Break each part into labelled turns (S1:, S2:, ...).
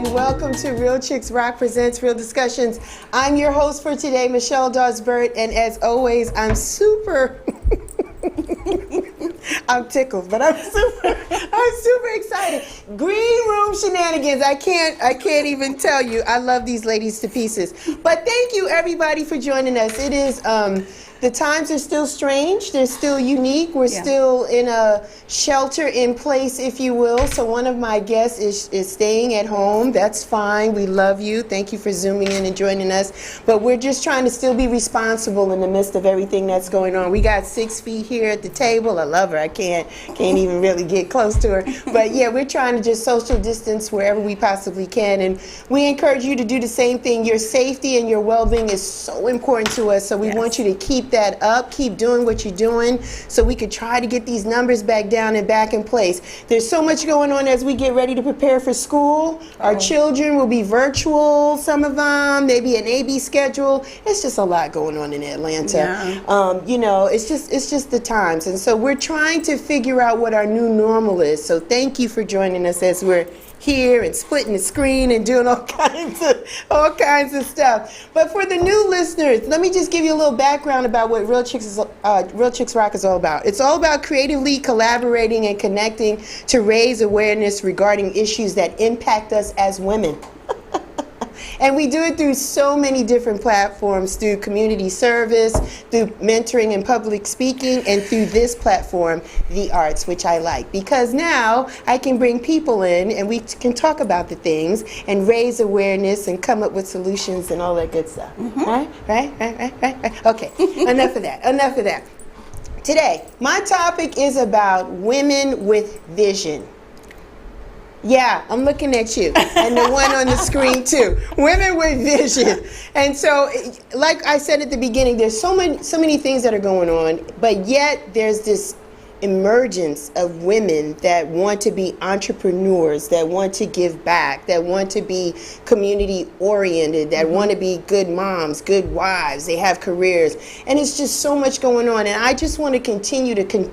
S1: and welcome to Real Chicks Rock Presents Real Discussions. I'm your host for today, Michelle Dawes-Burt, and as always, I'm super I'm tickled, but I'm super excited. Green room shenanigans. I can't even tell you. I love these ladies to pieces. But thank you everybody for joining us. It is the times are still strange. They're still unique. We're still in a shelter in place, if you will. So one of my guests is staying at home. That's fine. We love you. Thank you for zooming in and joining us. But we're just trying to still be responsible in the midst of everything that's going on. We got 6 feet here at the table. I love her. I can't even really get close to her. But yeah, we're trying to just social distance wherever we possibly can. And we encourage you to do the same thing. Your safety and your well-being is so important to us. So we want you to keep that up, keep doing what you're doing so we could try to get these numbers back down and back in place. There's so much going on as we get ready to prepare for school. Our children will be virtual, some of them, maybe an AB schedule. It's just a lot going on in Atlanta. You know, it's just the times. And so we're trying to figure out what our new normal is. So thank you for joining us as we're here and splitting the screen and doing all kinds of stuff. But for the new listeners, let me just give you a little background about what Real Chicks Rock is all about. It's all about creatively collaborating and connecting to raise awareness regarding issues that impact us as women. And we do it through so many different platforms, through community service, through mentoring and public speaking, and through this platform, the arts, which I like. Because now I can bring people in and we can talk about the things and raise awareness and come up with solutions and all that good stuff. Right? Okay, enough of that. Today, my topic is about women with vision. Yeah, I'm looking at you, and the one on the screen too. Women with vision. And so, like I said at the beginning, there's so many things that are going on, but yet there's this emergence of women that want to be entrepreneurs, that want to give back, that want to be community oriented, that want to be good moms, good wives. They have careers, and it's just so much going on. And I just want to continue to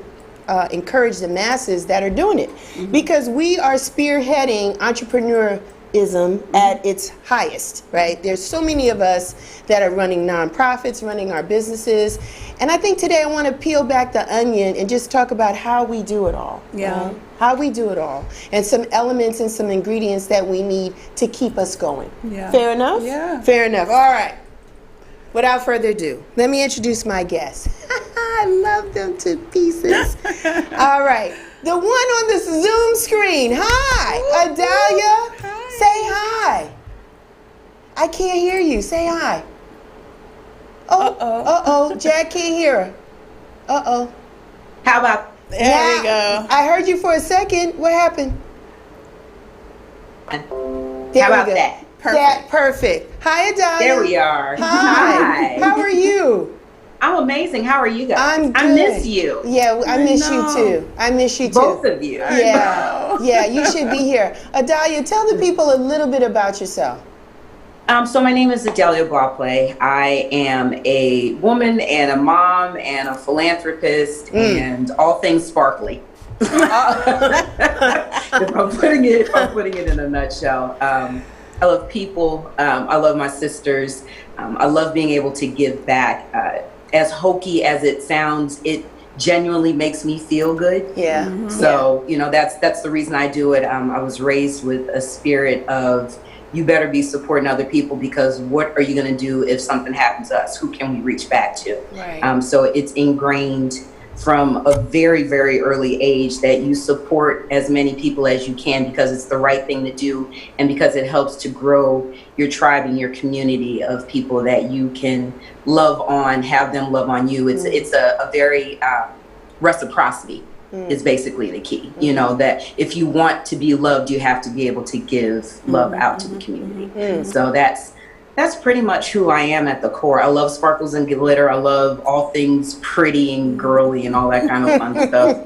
S1: encourage the masses that are doing it, because we are spearheading entrepreneurism at its highest, right? There's so many of us that are running nonprofits, running our businesses, and I think today I want to peel back the onion and just talk about how we do it all. Right? How we do it all, and some elements and some ingredients that we need to keep us going. Fair enough? Fair enough. All right. Without further ado, let me introduce my guests. I love them to pieces. All right. The one on the Zoom screen. Hi, Idalia. Hi. Say hi. I can't hear you. Say hi. Uh-oh. Jack can't hear her. Uh-oh.
S2: How about...
S1: There we go. I heard you for a second. What happened?
S2: How about that?
S1: Perfect. Hi, Idalia.
S2: There we are.
S1: Hi. How are you?
S2: I'm amazing. How are you guys?
S1: I'm good.
S2: I miss you.
S1: Yeah, I miss you too. I miss you too.
S2: Both of you.
S1: Yeah, you should be here. Idalia, tell the people a little bit about yourself.
S2: So my name is Idalia Blopleh. I am a woman and a mom and a philanthropist and all things sparkly. If I'm putting it in a nutshell. I love people. I love my sisters. I love being able to give back. As hokey as it sounds, it genuinely makes me feel good.
S1: Yeah.
S2: So, you know, that's the reason I do it. I was raised with a spirit of, you better be supporting other people, because what are you going to do if something happens to us? Who can we reach back to?
S1: Right.
S2: So it's ingrained from a very, very early age that you support as many people as you can, because it's the right thing to do, and because it helps to grow your tribe and your community of people that you can love on, have them love on you. It's a very reciprocity is basically the key. You know, that if you want to be loved, you have to be able to give love out to the community. So that's pretty much who I am at the core. I love sparkles and glitter. I love all things pretty and girly and all that kind of fun stuff.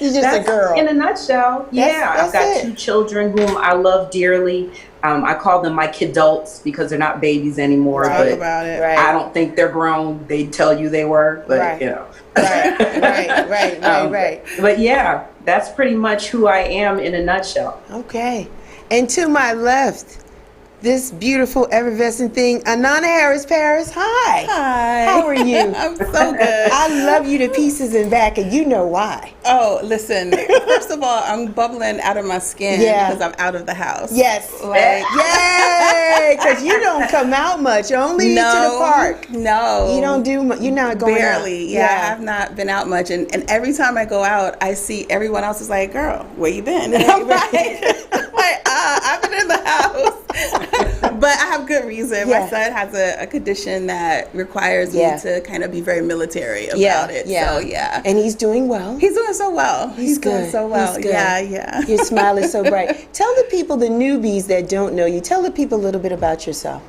S1: You're just a girl.
S2: In a nutshell, I've got 2 children whom I love dearly. I call them my kidults because they're not babies anymore.
S3: Talk
S2: but
S3: about it.
S1: Right.
S2: I don't think they're grown. They tell you they were, but
S1: Right.
S2: you know.
S1: Right.
S2: But yeah, that's pretty much who I am in a nutshell.
S1: Okay. And to my left, this beautiful effervescent thing, Anana Harris Parris. Hi.
S3: Hi.
S1: How are you?
S3: I'm so good.
S1: I love you to pieces and back, and you know why.
S3: Oh, listen. First of all, I'm bubbling out of my skin because I'm out of the house.
S1: Yes.
S3: Like,
S1: Yay! Because you don't come out much, only to the park.
S3: No.
S1: You don't do much. You're not going
S3: Barely.
S1: out.
S3: Yeah, I have not been out much. And every time I go out, I see everyone else is like, girl, where you been? And I'm like, I've been in the house. But I have good reason.
S1: Yeah.
S3: My son has a condition that requires me to kind of be very military about it. So, yeah.
S1: And he's doing well.
S3: He's doing so well. He's
S1: good.
S3: doing so well.
S1: He's good.
S3: Yeah.
S1: Your smile is so bright. Tell the people, the newbies that don't know you, tell the people a little bit about yourself.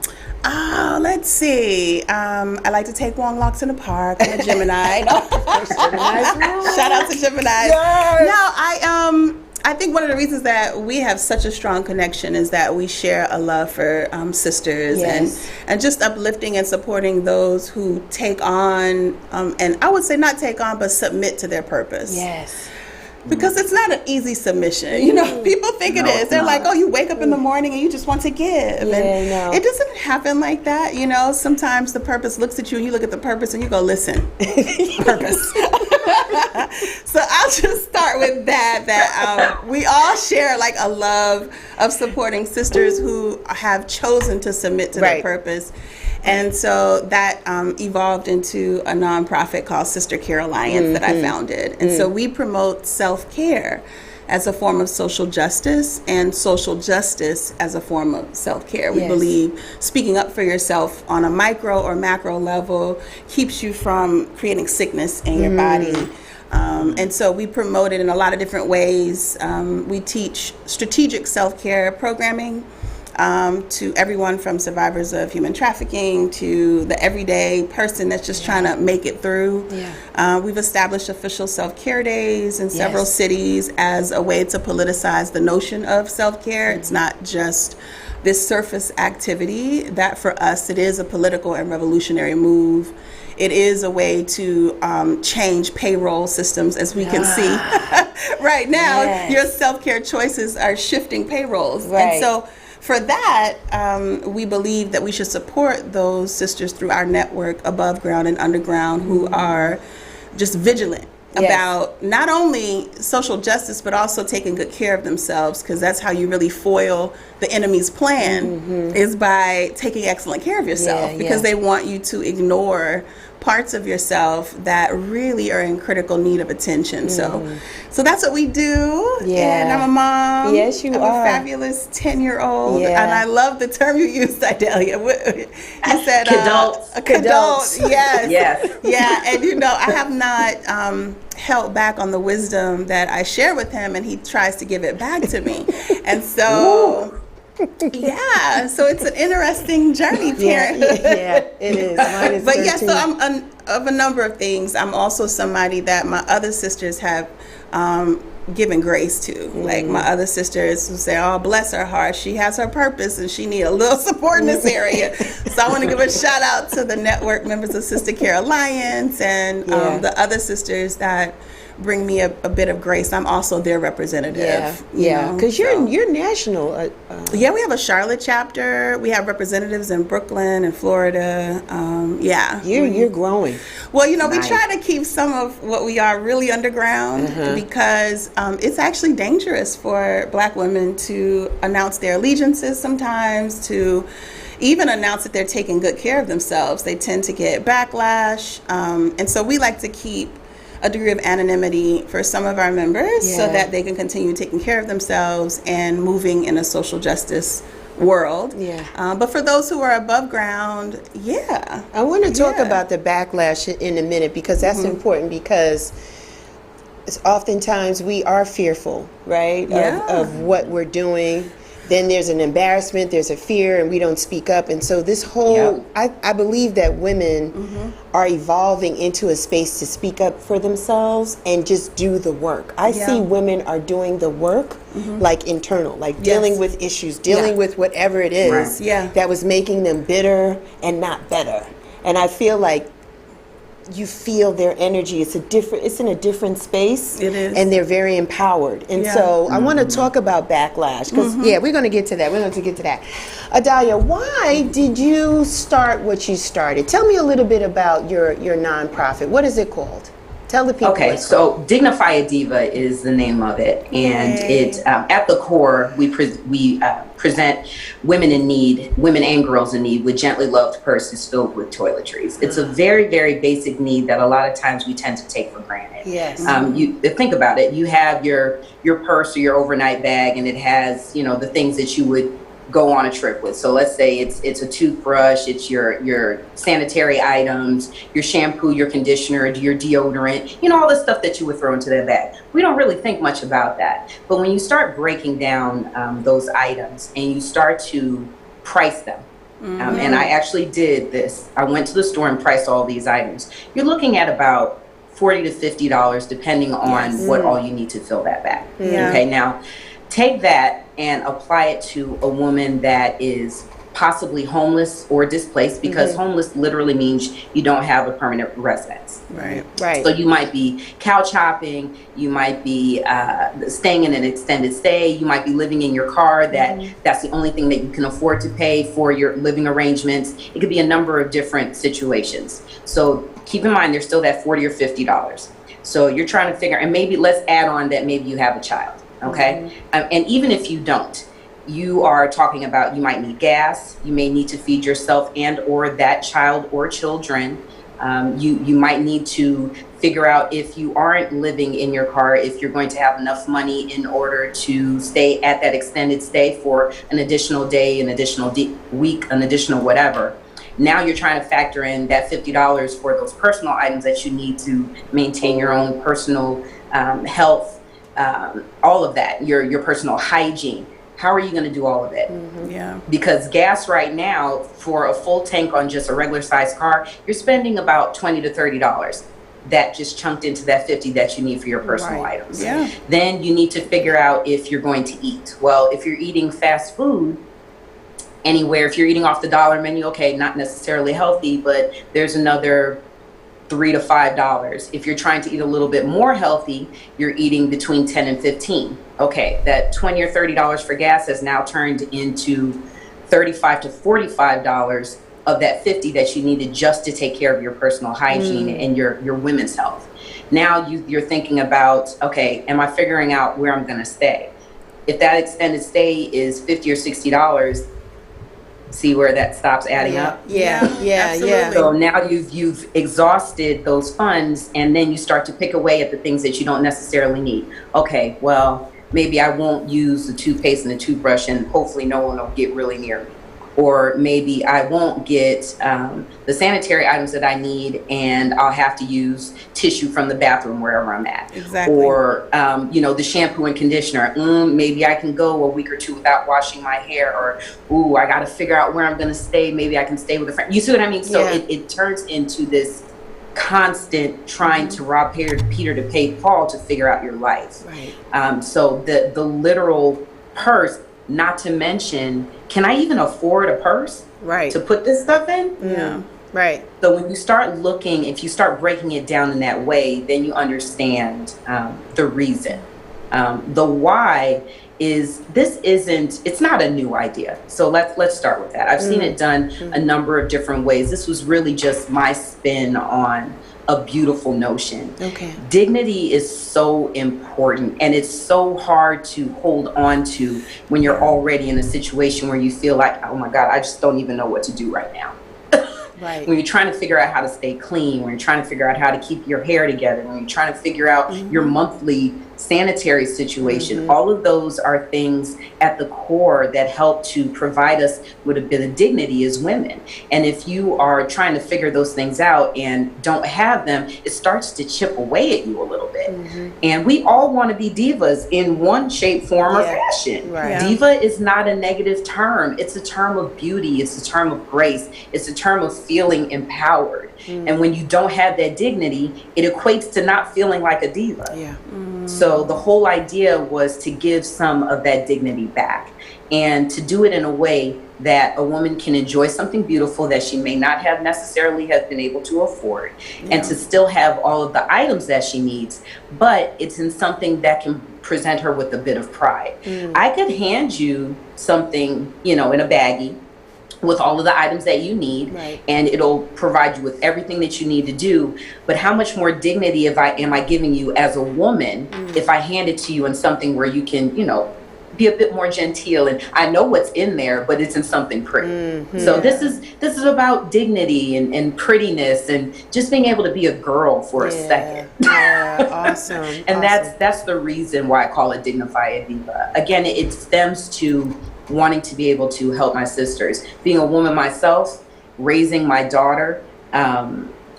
S3: Oh, let's see. I like to take long walks in the park. I'm a Gemini. Shout out to Gemini.
S1: Yes.
S3: No, I think one of the reasons that we have such a strong connection is that we share a love for sisters and just uplifting and supporting those who take on, and I would say not take on, but submit to their purpose.
S1: Yes.
S3: Because it's not an easy submission. You know, people think it is. They're like, oh, you wake up in the morning and you just want to give. And it doesn't happen like that. You know, sometimes the purpose looks at you and you look at the purpose and you go, listen, purpose. So I'll just start with that we all share like a love of supporting sisters who have chosen to submit to their purpose. And so that evolved into a nonprofit called SisterCare Alliance that I founded. And so we promote self-care as a form of social justice and social justice as a form of self-care. We believe speaking up for yourself on a micro or macro level keeps you from creating sickness in your body. And so we promote it in a lot of different ways. We teach strategic self-care programming to everyone from survivors of human trafficking to the everyday person that's just trying to make it through. We've established official self-care days in several cities as a way to politicize the notion of self-care. It's not just this surface activity. That for us, it is a political and revolutionary move. It is a way to change payroll systems, as we can see right now. Your self-care choices are shifting payrolls. And so for that, we believe that we should support those sisters through our network, above ground and underground, who are just vigilant about not only social justice, but also taking good care of themselves, because that's how you really foil the enemy's plan, is by taking excellent care of yourself, because they want you to ignore parts of yourself that really are in critical need of attention. So that's what we do. And I'm a mom.
S1: Yes, you
S3: I'm
S1: are.
S3: a fabulous 10-year-old. And I love the term you used, Idalia. You said
S2: Kidults.
S3: Kidults. Yes.
S2: Yes.
S3: Yeah, and you know, I have not held back on the wisdom that I share with him, and he tries to give it back to me. And so so it's an interesting journey, parent.
S1: It is. Mine is
S3: But
S1: 13.
S3: so I'm of a number of things. I'm also somebody that my other sisters have given grace to. Like my other sisters who say, oh, bless her heart, she has her purpose and she need a little support in this area. So I want to give a shout out to the network members of SisterCare Alliance and the other sisters that bring me a bit of grace. I'm also their representative.
S1: Because you're national.
S3: We have a Charlotte chapter. We have representatives in Brooklyn and Florida.
S1: You're growing.
S3: Well, you know, we try to keep some of what we are really underground because it's actually dangerous for Black women to announce their allegiances sometimes, to even announce that they're taking good care of themselves. They tend to get backlash. And so we like to keep a degree of anonymity for some of our members so that they can continue taking care of themselves and moving in a social justice world. But for those who are above ground,
S1: I want to talk about the backlash in a minute, because that's important, because oftentimes we are fearful, right, of what we're doing. then there's an embarrassment, there's a fear, and we don't speak up. And so this whole, I believe that women are evolving into a space to speak up for themselves and just do the work. I see women are doing the work, like internal, like dealing with issues, dealing with whatever it is that was making them bitter and not better. And I feel like you feel their energy. It's in a different space.
S3: It is.
S1: And they're very empowered. And so I want to talk about backlash because we're going to get to that. We're going to get to that. Idalia, why did you start what you started? Tell me a little bit about your nonprofit. What is it called? Tell the people.
S2: Okay, so Dignify a Diva is the name of it, and it at the core we present women in need, women and girls in need, with gently loved purses filled with toiletries. It's a very, very basic need that a lot of times we tend to take for granted.
S1: Yes.
S2: You think about it. You have your purse or your overnight bag, and it has the things that you would go on a trip with. So let's say it's a toothbrush, it's your sanitary items, your shampoo, your conditioner, your deodorant, all the stuff that you would throw into that bag. We don't really think much about that. But when you start breaking down those items and you start to price them, and I actually did this, I went to the store and priced all these items. You're looking at about $40 to $50 depending on what all you need to fill that bag. Okay, now take that and apply it to a woman that is possibly homeless or displaced, because homeless literally means you don't have a permanent residence.
S3: Right.
S2: So you might be couch hopping, you might be staying in an extended stay, you might be living in your car that's the only thing that you can afford to pay for your living arrangements. It could be a number of different situations. So keep in mind there's still that $40 or $50. So you're trying to figure, and maybe let's add on that maybe you have a child. Okay. And even if you don't, you are talking about, you might need gas, you may need to feed yourself and or that child or children. You might need to figure out, if you aren't living in your car, if you're going to have enough money in order to stay at that extended stay for an additional day, an additional week, an additional whatever. Now you're trying to factor in that $50 for those personal items that you need to maintain your own personal health. All of that, your personal hygiene. How are you going to do all of it? Because gas right now for a full tank on just a regular sized car, you're spending about $20 to $30. That just chunked into that $50 that you need for your personal items. Then you need to figure out if you're going to eat. Well, if you're eating fast food anywhere, if you're eating off the dollar menu, okay, not necessarily healthy, but there's another $3 to $5. If you're trying to eat a little bit more healthy, you're eating between 10 and 15. Okay, that $20 or $30 for gas has now turned into $35 to $45 of that $50 that you needed just to take care of your personal hygiene and your women's health. Now you're thinking about, okay, am I figuring out where I'm going to stay? If that extended stay is $50 or $60, see where that stops adding up?
S3: Yeah.
S2: So now you've exhausted those funds, and then you start to pick away at the things that you don't necessarily need. Okay, well, maybe I won't use the toothpaste and the toothbrush, and hopefully no one will get really near me. Or maybe I won't get the sanitary items that I need, and I'll have to use tissue from the bathroom wherever I'm at.
S3: Exactly.
S2: Or, the shampoo and conditioner. Maybe I can go a week or two without washing my hair. Or, I got to figure out where I'm going to stay. Maybe I can stay with a friend. You see what I mean? So it turns into this constant trying to rob Peter to pay Paul to figure out your life.
S1: Right.
S2: So the literal purse. Not to mention, can I even afford a purse to put this stuff in?
S3: Yeah.
S1: Right.
S2: So when you start looking, if you start breaking it down in that way, then you understand the reason. The why is it's not a new idea. So let's start with that. I've seen it done a number of different ways. This was really just my spin on a beautiful notion.
S1: Okay.
S2: Dignity is so important, and it's so hard to hold on to when you're already in a situation where you feel like, oh my God, I just don't even know what to do right now.
S1: Right.
S2: When you're trying to figure out how to stay clean, when you're trying to figure out how to keep your hair together, when you're trying to figure out your monthly sanitary situation. All of those are things at the core that help to provide us with a bit of dignity as women. And if you are trying to figure those things out and don't have them, it starts to chip away at you a little bit. And we all want to be divas in one shape, form, or fashion. Diva is not a negative term. It's a term of beauty. It's a term of grace. It's a term of feeling empowered. And when you don't have that dignity, it equates to not feeling like a diva. So the whole idea was to give some of that dignity back, and to do it in a way that a woman can enjoy something beautiful that she may not have necessarily have been able to afford, and to still have all of the items that she needs, but it's in something that can present her with a bit of pride. I could hand you something, you know, in a baggie with all of the items that you need, and it'll provide you with everything that you need to do. But how much more dignity am I giving you as a woman if I hand it to you in something where you can, you know, be a bit more genteel, and I know what's in there, but it's in something pretty. So this is about dignity and prettiness, and just being able to be a girl for a second.
S1: Awesome.
S2: And that's the reason why I call it Dignify a Diva. Again, it stems to wanting to be able to help my sisters. Being a woman myself, raising my daughter,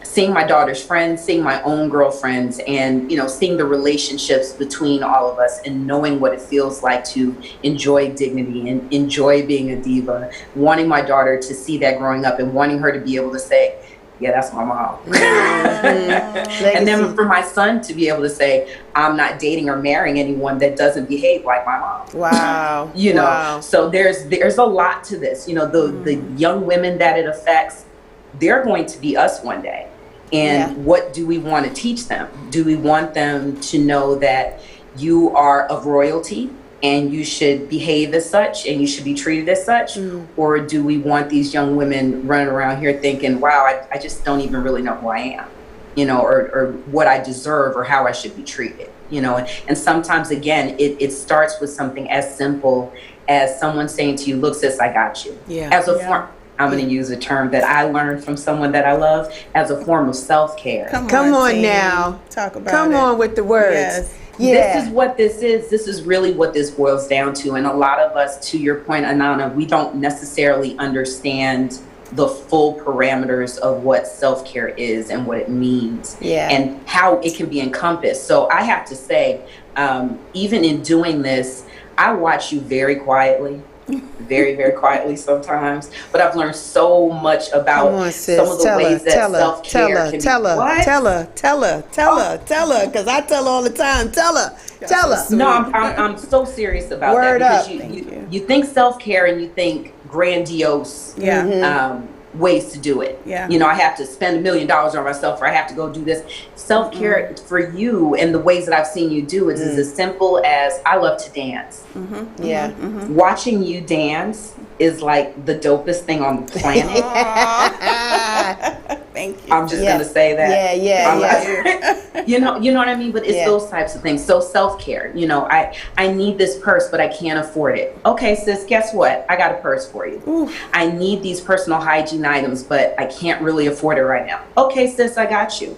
S2: seeing my daughter's friends, seeing my own girlfriends, and, you know, seeing the relationships between all of us, and knowing what it feels like to enjoy dignity and enjoy being a diva, wanting my daughter to see that growing up, and wanting her to be able to say, yeah, that's my mom. And then for my son to be able to say, I'm not dating or marrying anyone that doesn't behave like my mom.
S1: Wow.
S2: You know, so there's a lot to this. You know, the young women that it affects, they're going to be us one day. And what do we want to teach them? Do we want them to know that you are of royalty and you should behave as such and you should be treated as such? Or do we want these young women running around here thinking, wow, I just don't even really know who I am, you know, or what I deserve or how I should be treated, you know? And sometimes, again, it starts with something as simple as someone saying to you, look, sis, I got you. As a form, I'm going to use a term that I learned from someone that I love, as a form of self-care.
S1: Come on now.
S3: Talk about it.
S1: Come on with the words.
S2: This is what this is. This is really what this boils down to. And a lot of us, to your point, Anana, we don't necessarily understand the full parameters of what self-care is and what it means and how it can be encompassed. So I have to say, even in doing this, I watch you very quietly. Very, very quietly sometimes, but I've learned so much about some of the ways that self-care can be. Tell her, because I tell her all the time. Tell her. No, I'm so serious about that, because you think self-care and you think grandiose ways to do it. You know, I have to spend $1 million on myself, or I have to go do this. Self-care for you, and the ways that I've seen you do it, is as simple as, I love to dance. Watching you dance is like the dopest thing on the planet.
S3: Thank you.
S2: I'm just gonna say that. You know what I mean? But it's those types of things. So self-care, you know, I need this purse, but I can't afford it. Okay, sis, guess what? I got a purse for you. I need these personal hygiene items, but I can't really afford it right now. Okay, sis, I got you.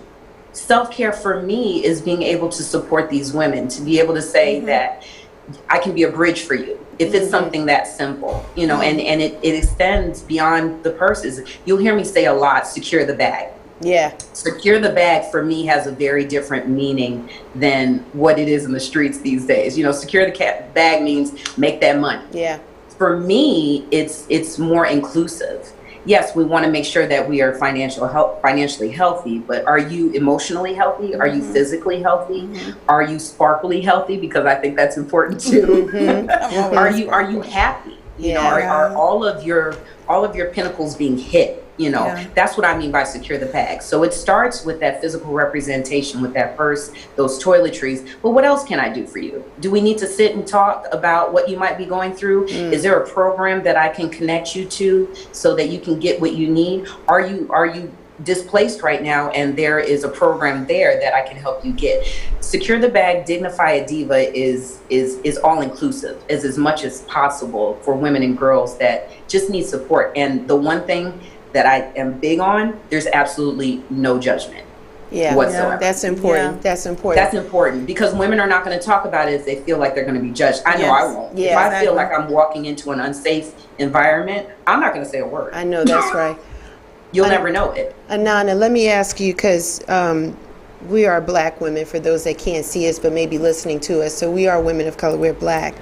S2: Self-care for me is being able to support these women, to be able to say that I can be a bridge for you. If it's something that simple, you know, and it extends beyond the purses. You'll hear me say a lot, secure the bag. Secure the bag for me has a very different meaning than what it is in the streets these days. You know, secure the bag means make that money. For me, it's more inclusive. Yes, we want to make sure that we are financially healthy, but are you emotionally healthy? Are you physically healthy? Are you sparkly healthy? Because I think that's important too. Are you happy? You know, are all of your pinnacles being hit? You know, that's what I mean by secure the bag. So it starts with that physical representation, with that purse, those toiletries. But what else can I do for you? Do we need to sit and talk about what you might be going through? Is there a program that I can connect you to so that you can get what you need? Are you displaced right now, and there is a program there that I can help you get? Secure the bag, Dignify a Diva is all inclusive, is as much as possible for women and girls that just need support. And the one thing that I am big on, there's absolutely no judgment. whatsoever.
S1: That's important. That's important.
S2: That's important because women are not going to talk about it if they feel like they're going to be judged. I know I won't. If I feel like I'm walking into an unsafe environment, I'm not going to say a word.
S1: I know that's right.
S2: You'll never know it.
S1: Anana, let me ask you, because we are Black women, for those that can't see us but maybe listening to us. So we are women of color. We're Black.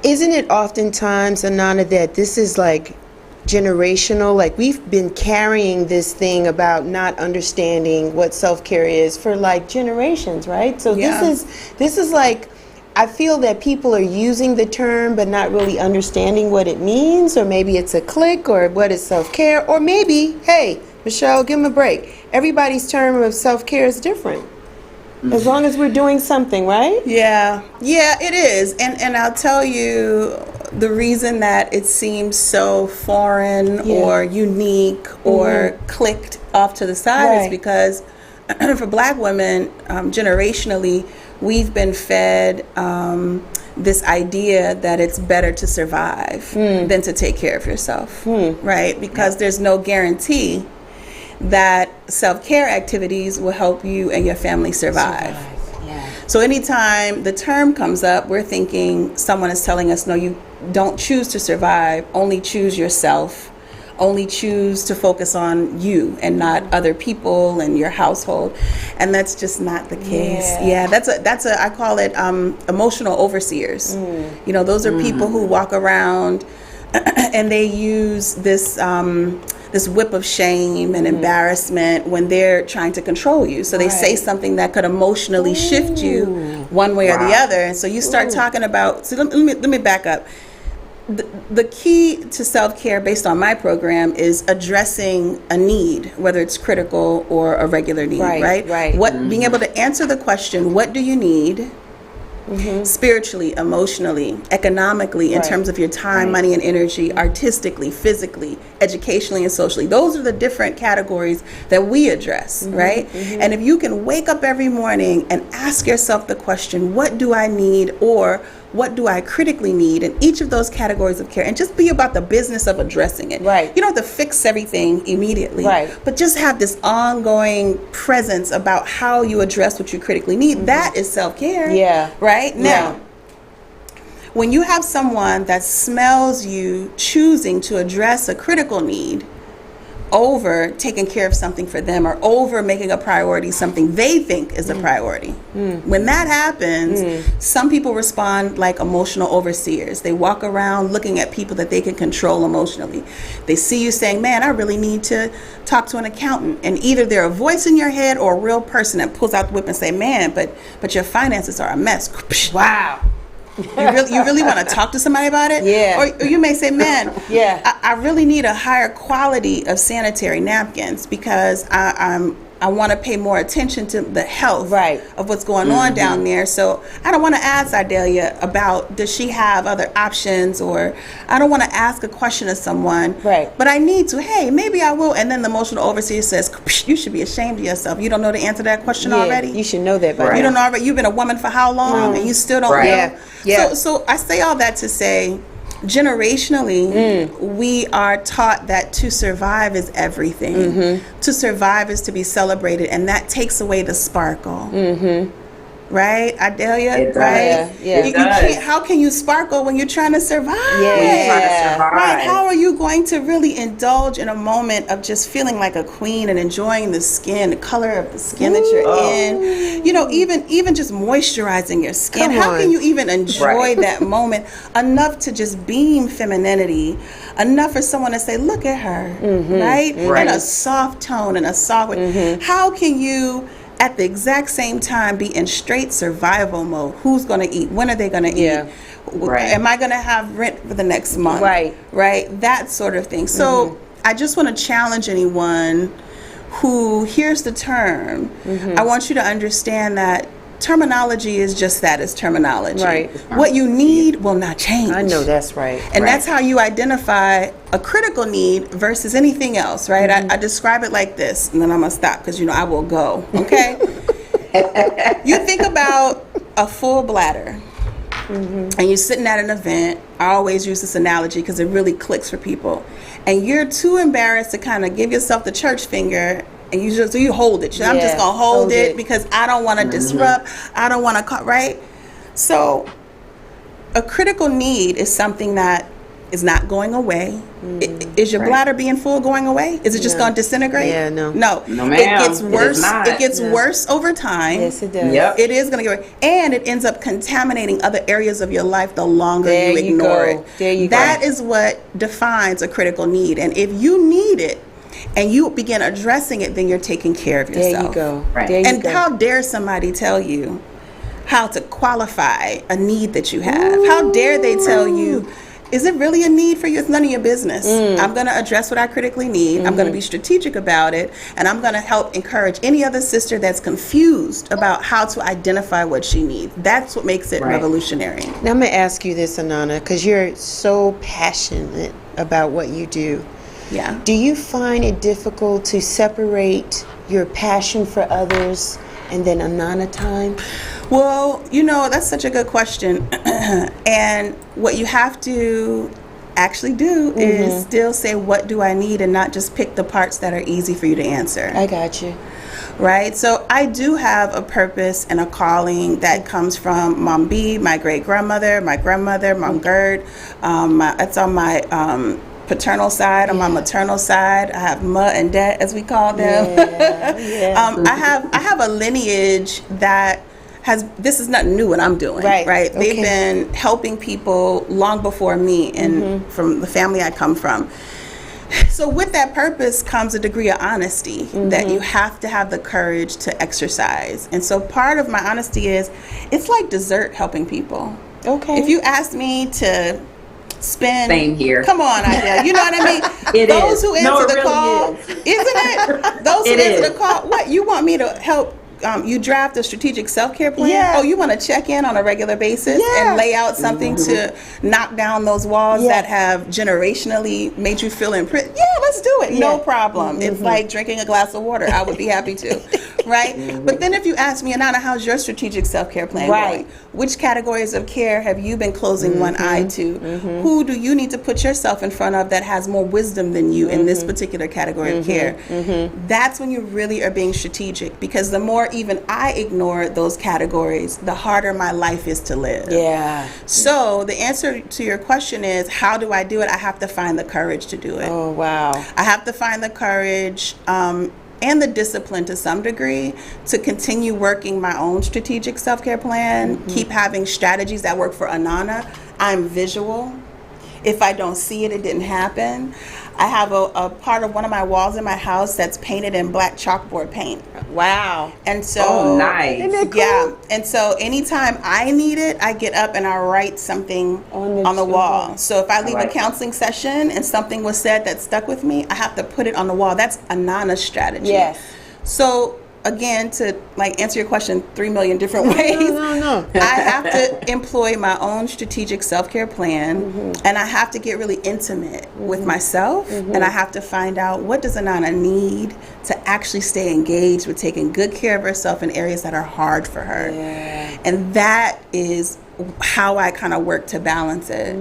S1: Isn't it oftentimes, Anana, that this is like generational? Like we've been carrying this thing about not understanding what self-care is for like generations, right? So this is like, I feel that people are using the term but not really understanding what it means, or maybe it's a clique, or what is self-care, or maybe, hey, Michelle, give them a break. Everybody's term of self-care is different. As long as we're doing something, right?
S3: Yeah, it is. And I'll tell you the reason that it seems so foreign or unique or clicked off to the side is because for Black women, generationally, we've been fed this idea that it's better to survive than to take care of yourself, right? Because there's no guarantee that self-care activities will help you and your family survive. So anytime the term comes up, we're thinking someone is telling us, no, you don't choose to survive, only choose yourself, only choose to focus on you and not other people and your household. And that's just not the case. That's a I call it emotional overseers. You know, those are people who walk around and they use this this whip of shame and embarrassment when they're trying to control you. So they say something that could emotionally shift you one way or the other. And so you start talking about, so let me back up. The key to self-care based on my program is addressing a need, whether it's critical or a regular need, right? Being able to answer the question, what do you need? Spiritually, emotionally, economically, in terms of your time, money, and energy, artistically, physically, educationally, and socially. Those are the different categories that we address, right? And if you can wake up every morning and ask yourself the question, what do I need, or what do I critically need in each of those categories of care, and just be about the business of addressing it. You don't have to fix everything immediately, but just have this ongoing presence about how you address what you critically need. That is self-care. Right? Now, when you have someone that smells you choosing to address a critical need over taking care of something for them, or over making a priority something they think is a priority. When that happens, some people respond like emotional overseers. They walk around looking at people that they can control emotionally. They see you saying, man, I really need to talk to an accountant. And either they're a voice in your head or a real person that pulls out the whip and say, man, but your finances are a mess.
S1: Wow.
S3: You really want to talk to somebody about it? Or you may say, man, I really need a higher quality of sanitary napkins because I want to pay more attention to the health of what's going on down there. So I don't want to ask Idalia about, does she have other options, or I don't want to ask a question of someone, but I need to, hey, maybe I will. And then the emotional overseer says, you should be ashamed of yourself. You don't know the answer to that question already?
S1: You should know that by now.
S3: You don't know already? You've been a woman for how long and you still don't know? So I say all that to say, generationally, we are taught that to survive is everything. To survive is to be celebrated, and that takes away the sparkle. Right, Idalia?
S2: It does.
S3: Right? You can't, how can you sparkle when you're trying to survive? Right. How are you going to really indulge in a moment of just feeling like a queen and enjoying the skin, the color of the skin that you're in? You know, even just moisturizing your skin. How can you even enjoy that moment enough to just beam femininity, enough for someone to say, look at her, right? In a soft tone and a soft way. How can you at the exact same time be in straight survival mode? Who's going to eat? When are they going to eat? Am I going to have rent for the next month? Right? That sort of thing. So I just want to challenge anyone who hears the term. I want you to understand that terminology is just that, is terminology. What you need will not change.
S1: I know that's right.
S3: And that's how you identify a critical need versus anything else, right? I describe it like this, and then I'm going to stop because, you know, I will go, okay? You think about a full bladder, and you're sitting at an event. I always use this analogy because it really clicks for people. And you're too embarrassed to kind of give yourself the church finger and you hold it. I'm just gonna hold it because I don't want to disrupt. I don't want to right. So a critical need is something that is not going away. Is your bladder being full going away? Is it just going to disintegrate?
S1: Yeah, no.
S2: No, ma'am.
S3: It gets worse.
S2: It
S3: gets worse over time.
S1: Yes, it does.
S2: Yep.
S3: It is going to get worse. And it ends up contaminating other areas of your life the longer you ignore it.
S1: There you go.
S3: That is what defines a critical need. And if you need it and you begin addressing it, then you're taking care of yourself.
S1: There you go.
S2: Right.
S1: There you
S3: And
S1: go.
S3: how dare somebody tell you how to qualify a need that you have? How dare they tell you, is it really a need for you? It's none of your business. I'm going to address what I critically need. I'm going to be strategic about it. And I'm going to help encourage any other sister that's confused about how to identify what she needs. That's what makes it revolutionary.
S1: Now I'm going to ask you this, Anana, because you're so passionate about what you do.
S3: Yeah.
S1: Do you find it difficult to separate your passion for others and then Anana time?
S3: Well, that's such a good question. And what you have to actually do is still say, what do I need, and not just pick the parts that are easy for you to answer.
S1: I got you.
S3: Right? So I do have a purpose and a calling that comes from Mom B, my great-grandmother, my grandmother, Mom Gerd. It's on my paternal side. On my maternal side, I have Ma and Dad, as we call them. I have a lineage that this is nothing new what I'm doing, right? They've been helping people long before me, and from the family I come from. So with that purpose comes a degree of honesty that you have to have the courage to exercise. And so part of my honesty is, it's like dessert helping people.
S1: Okay.
S3: If you ask me to spend,
S2: same here.
S3: Come on, Idalia. You know what I mean? Those who answer the call, isn't it? Those who answer the call. What, you want me to help? You draft a strategic self-care plan?
S1: Yeah.
S3: Oh, you want to check in on a regular basis and lay out something to knock down those walls that have generationally made you feel imprisoned? Yeah, let's do it. No problem. It's like drinking a glass of water. I would be happy to. Right? But then if you ask me, Anana, how's your strategic self-care plan going? Which categories of care have you been closing one eye to? Who do you need to put yourself in front of that has more wisdom than you in this particular category of care? That's when you really are being strategic, because the more even I ignore those categories, the harder my life is to live.
S1: Yeah.
S3: So the answer to your question is, how do I do it? I have to find the courage to do it.
S1: Oh, wow.
S3: I have to find the courage and the discipline to some degree to continue working my own strategic self-care plan, keep having strategies that work for Anana. I'm visual. If I don't see it, it didn't happen. I have a part of one of my walls in my house that's painted in black chalkboard paint.
S1: Wow.
S3: And so,
S2: oh, nice.
S1: Isn't that cool?
S3: Yeah. And so anytime I need it, I get up and I write something on the wall. So if I leave a counseling session and something was said that stuck with me, I have to put it on the wall. That's Anana's strategy.
S1: Yes.
S3: So again, to answer your question 3 million different ways,
S1: No.
S3: I have to employ my own strategic self-care plan, and I have to get really intimate with myself, and I have to find out, what does Anana need to actually stay engaged with taking good care of herself in areas that are hard for her.
S1: Yeah.
S3: And that is how I kind of work to balance it.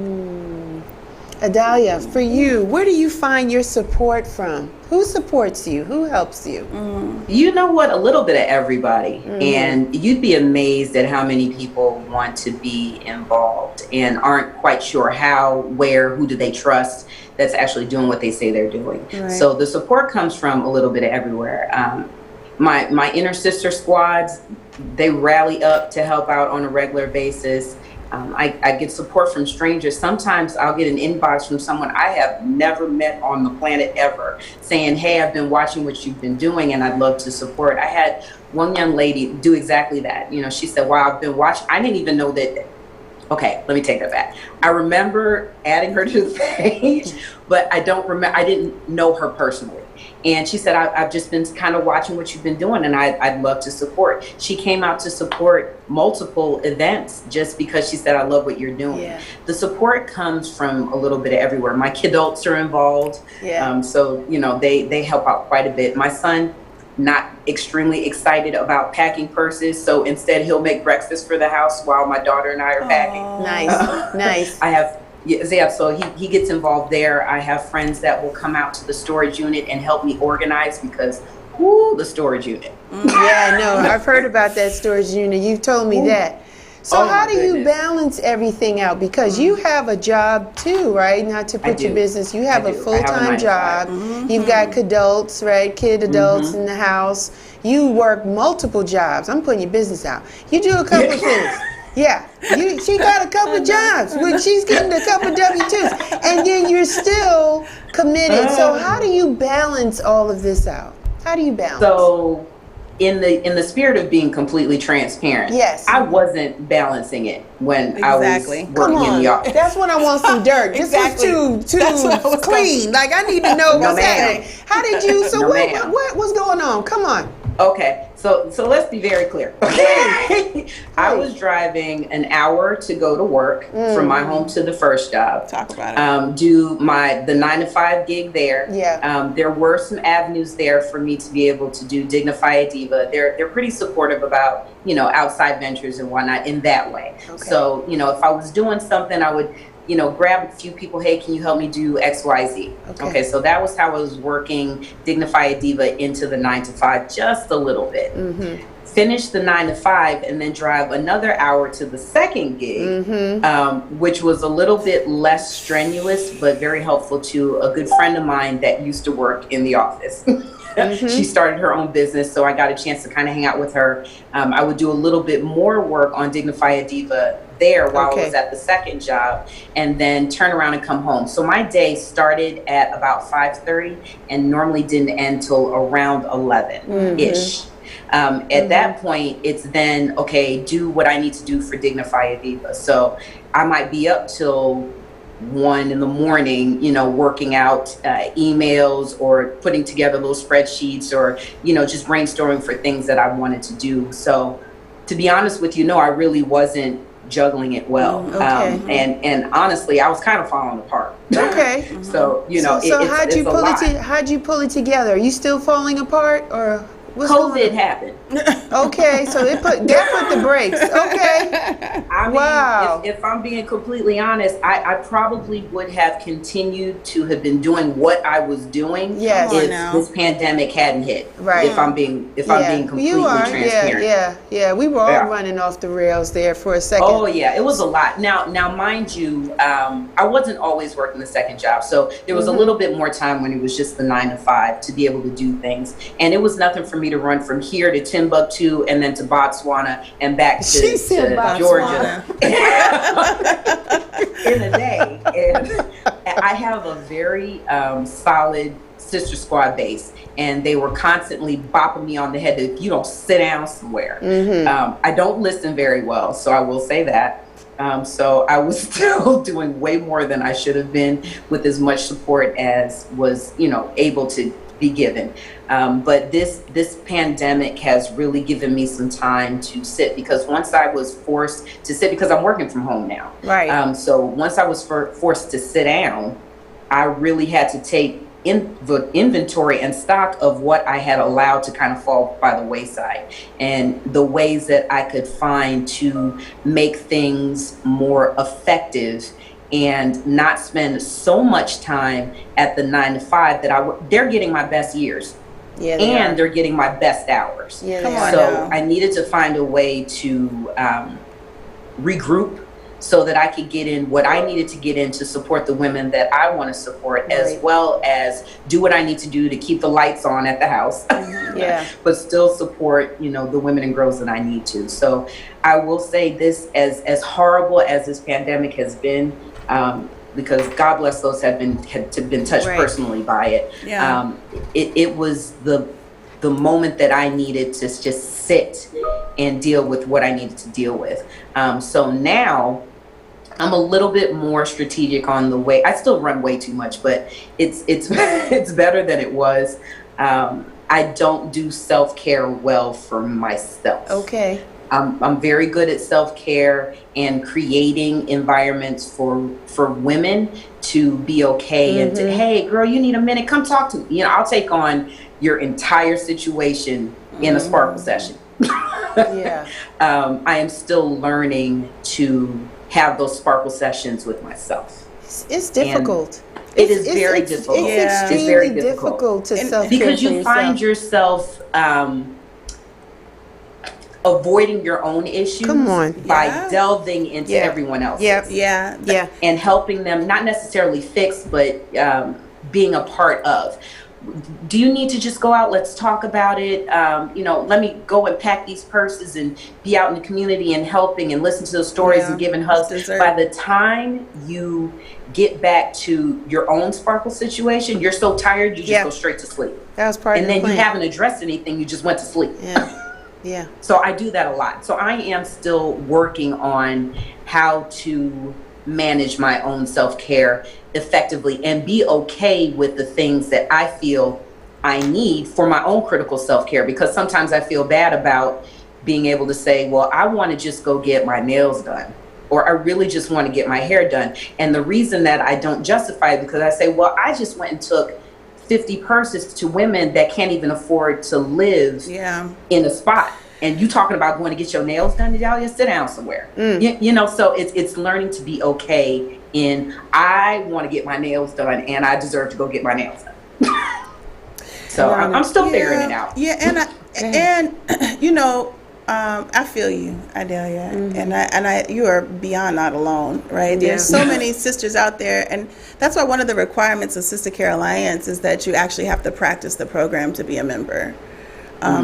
S1: Idalia, for you, where do you find your support from? Who supports you? Who helps you?
S2: You know what? A little bit of everybody. And you'd be amazed at how many people want to be involved and aren't quite sure how, where, who do they trust that's actually doing what they say they're doing. So the support comes from a little bit of everywhere. My inner sister squads, they rally up to help out on a regular basis. I get support from strangers. Sometimes I'll get an inbox from someone I have never met on the planet ever saying, hey, I've been watching what you've been doing and I'd love to support. I had one young lady do exactly that. She said, wow, I've been watching. I didn't even know that. Okay, let me take that back. I remember adding her to the page, but I didn't know her personally. And she said, I've just been kind of watching what you've been doing and I'd love to support. She came out to support multiple events just because she said, I love what you're doing. Yeah. The support comes from a little bit of everywhere. My kidults are involved. Yeah. So, they help out quite a bit. My son, not extremely excited about packing purses. So instead he'll make breakfast for the house while my daughter and I are packing.
S1: Nice.
S2: I have so he gets involved there. I have friends that will come out to the storage unit and help me organize because Ooh, the storage unit.
S1: Yeah, no, I've heard about that storage unit. You've told me that. So
S2: Oh,
S1: how
S2: my
S1: do you
S2: goodness.
S1: balance everything out? Because you have a job too, right? Not to put your
S2: do.
S1: business. You have
S2: I
S1: a
S2: do. I have a
S1: full-time
S2: 9 to 5.
S1: job. You've got adults, right? Kid adults in the house. You work multiple jobs. I'm putting your business out. You do a couple of things. Yeah, she got a couple of jobs. She's getting a couple of W-2s. And then you're still committed. So how do you balance all of this out? How do you balance?
S2: So in the spirit of being completely transparent,
S1: yes,
S2: I wasn't balancing it when I was working in the office.
S1: That's when I want some dirt. This is too clean. Like, I need to know what's happening. How did you? So what was going on? Come on.
S2: Okay, so let's be very clear. Okay, I was driving an hour to go to work from my home to the first job.
S3: Talk about it.
S2: Do the 9 to 5 gig there.
S1: Yeah.
S2: There were some avenues there for me to be able to do Dignify Diva. They're pretty supportive about outside ventures and whatnot in that way.
S1: Okay.
S2: So if I was doing something, I would grab a few people, hey, can you help me do X, Y, Z? Okay, so that was how I was working Dignify Diva into the 9 to 5, just a little bit. Finish the 9 to 5 and then drive another hour to the second gig, which was a little bit less strenuous, but very helpful to a good friend of mine that used to work in the office. She started her own business, so I got a chance to kind of hang out with her. I would do a little bit more work on Dignify Diva there while I was at the second job, and then turn around and come home. So my day started at about 5:30 and normally didn't end till around 11-ish. At that point, it's then, okay, do what I need to do for Dignify Diva. So I might be up till 1 in the morning, working out emails or putting together little spreadsheets or, just brainstorming for things that I wanted to do. So to be honest with you, no, I really wasn't juggling it well. And honestly, I was kind of falling apart.
S1: Okay.
S2: So,
S1: so how'd you pull it together? Are you still falling apart, or
S2: COVID happened?
S1: Okay, so that put the brakes. Okay.
S2: I mean, if I'm being completely honest, I probably would have continued to have been doing what I was doing if this pandemic hadn't hit. Right. If I'm being completely transparent.
S1: Yeah. We were all running off the rails there for a second.
S2: Oh yeah, it was a lot. Now mind you, I wasn't always working the second job, so there was a little bit more time when it was just the 9 to 5 to be able to do things, and it was nothing for me to run from here to Timbuktu and then to Botswana and back to Georgia in a day. And I have a very solid sister squad base, and they were constantly bopping me on the head that you don't sit down somewhere. I don't listen very well, so I will say that. So I was still doing way more than I should have been with as much support as was, able to be given. But this pandemic has really given me some time to sit, because once I was forced to sit, because I'm working from home now. Right. So once I was forced to sit down, I really had to take inventory and stock of what I had allowed to kind of fall by the wayside, and the ways that I could find to make things more effective and not spend so much time at the 9 to 5 that they're getting my best years. Yeah, and they're getting my best hours. Yeah, so I needed to find a way to regroup so that I could get in what I needed to get in to support the women that I want to support, as well as do what I need to do to keep the lights on at the house, but still support, the women and girls that I need to. So I will say this, as horrible as this pandemic has been, because God bless those had been touched personally by it. Yeah. It was the moment that I needed to just sit and deal with what I needed to deal with. So now I'm a little bit more strategic on the way. I still run way too much, but it's it's better than it was. I don't do self-care well for myself. Okay. I'm very good at self-care and creating environments for women to be okay and to, hey girl, you need a minute, come talk to me. I'll take on your entire situation in a sparkle session. I am still learning to have those sparkle sessions with myself.
S1: It's difficult.
S2: It is very difficult.
S1: It's extremely
S2: very
S1: difficult to self-care
S2: because you
S1: yourself.
S2: find yourself avoiding your own issues by delving into everyone else's. And helping them not necessarily fix, but being a part of. Do you need to just go out? Let's talk about it. Let me go and pack these purses and be out in the community and helping and listen to those stories and giving hugs. By the time you get back to your own sparkle situation, you're so tired, you just go straight to sleep.
S1: That was part of the
S2: plan. And then you haven't addressed anything, you just went to sleep.
S1: Yeah.
S2: So I do that a lot. So I am still working on how to manage my own self-care effectively and be okay with the things that I feel I need for my own critical self-care, because sometimes I feel bad about being able to say, well, I want to just go get my nails done, or I really just want to get my hair done. And the reason that I don't justify it, because I say, well, I just went and took 50 purses to women that can't even afford to live in a spot. And you talking about going to get your nails done, Idalia? Sit down somewhere. So it's learning to be okay in, I want to get my nails done and I deserve to go get my nails done. So I'm still figuring it out.
S3: I feel you, Idalia, and you are beyond not alone, right? There's so many sisters out there, and that's why one of the requirements of SisterCare Alliance is that you actually have to practice the program to be a member.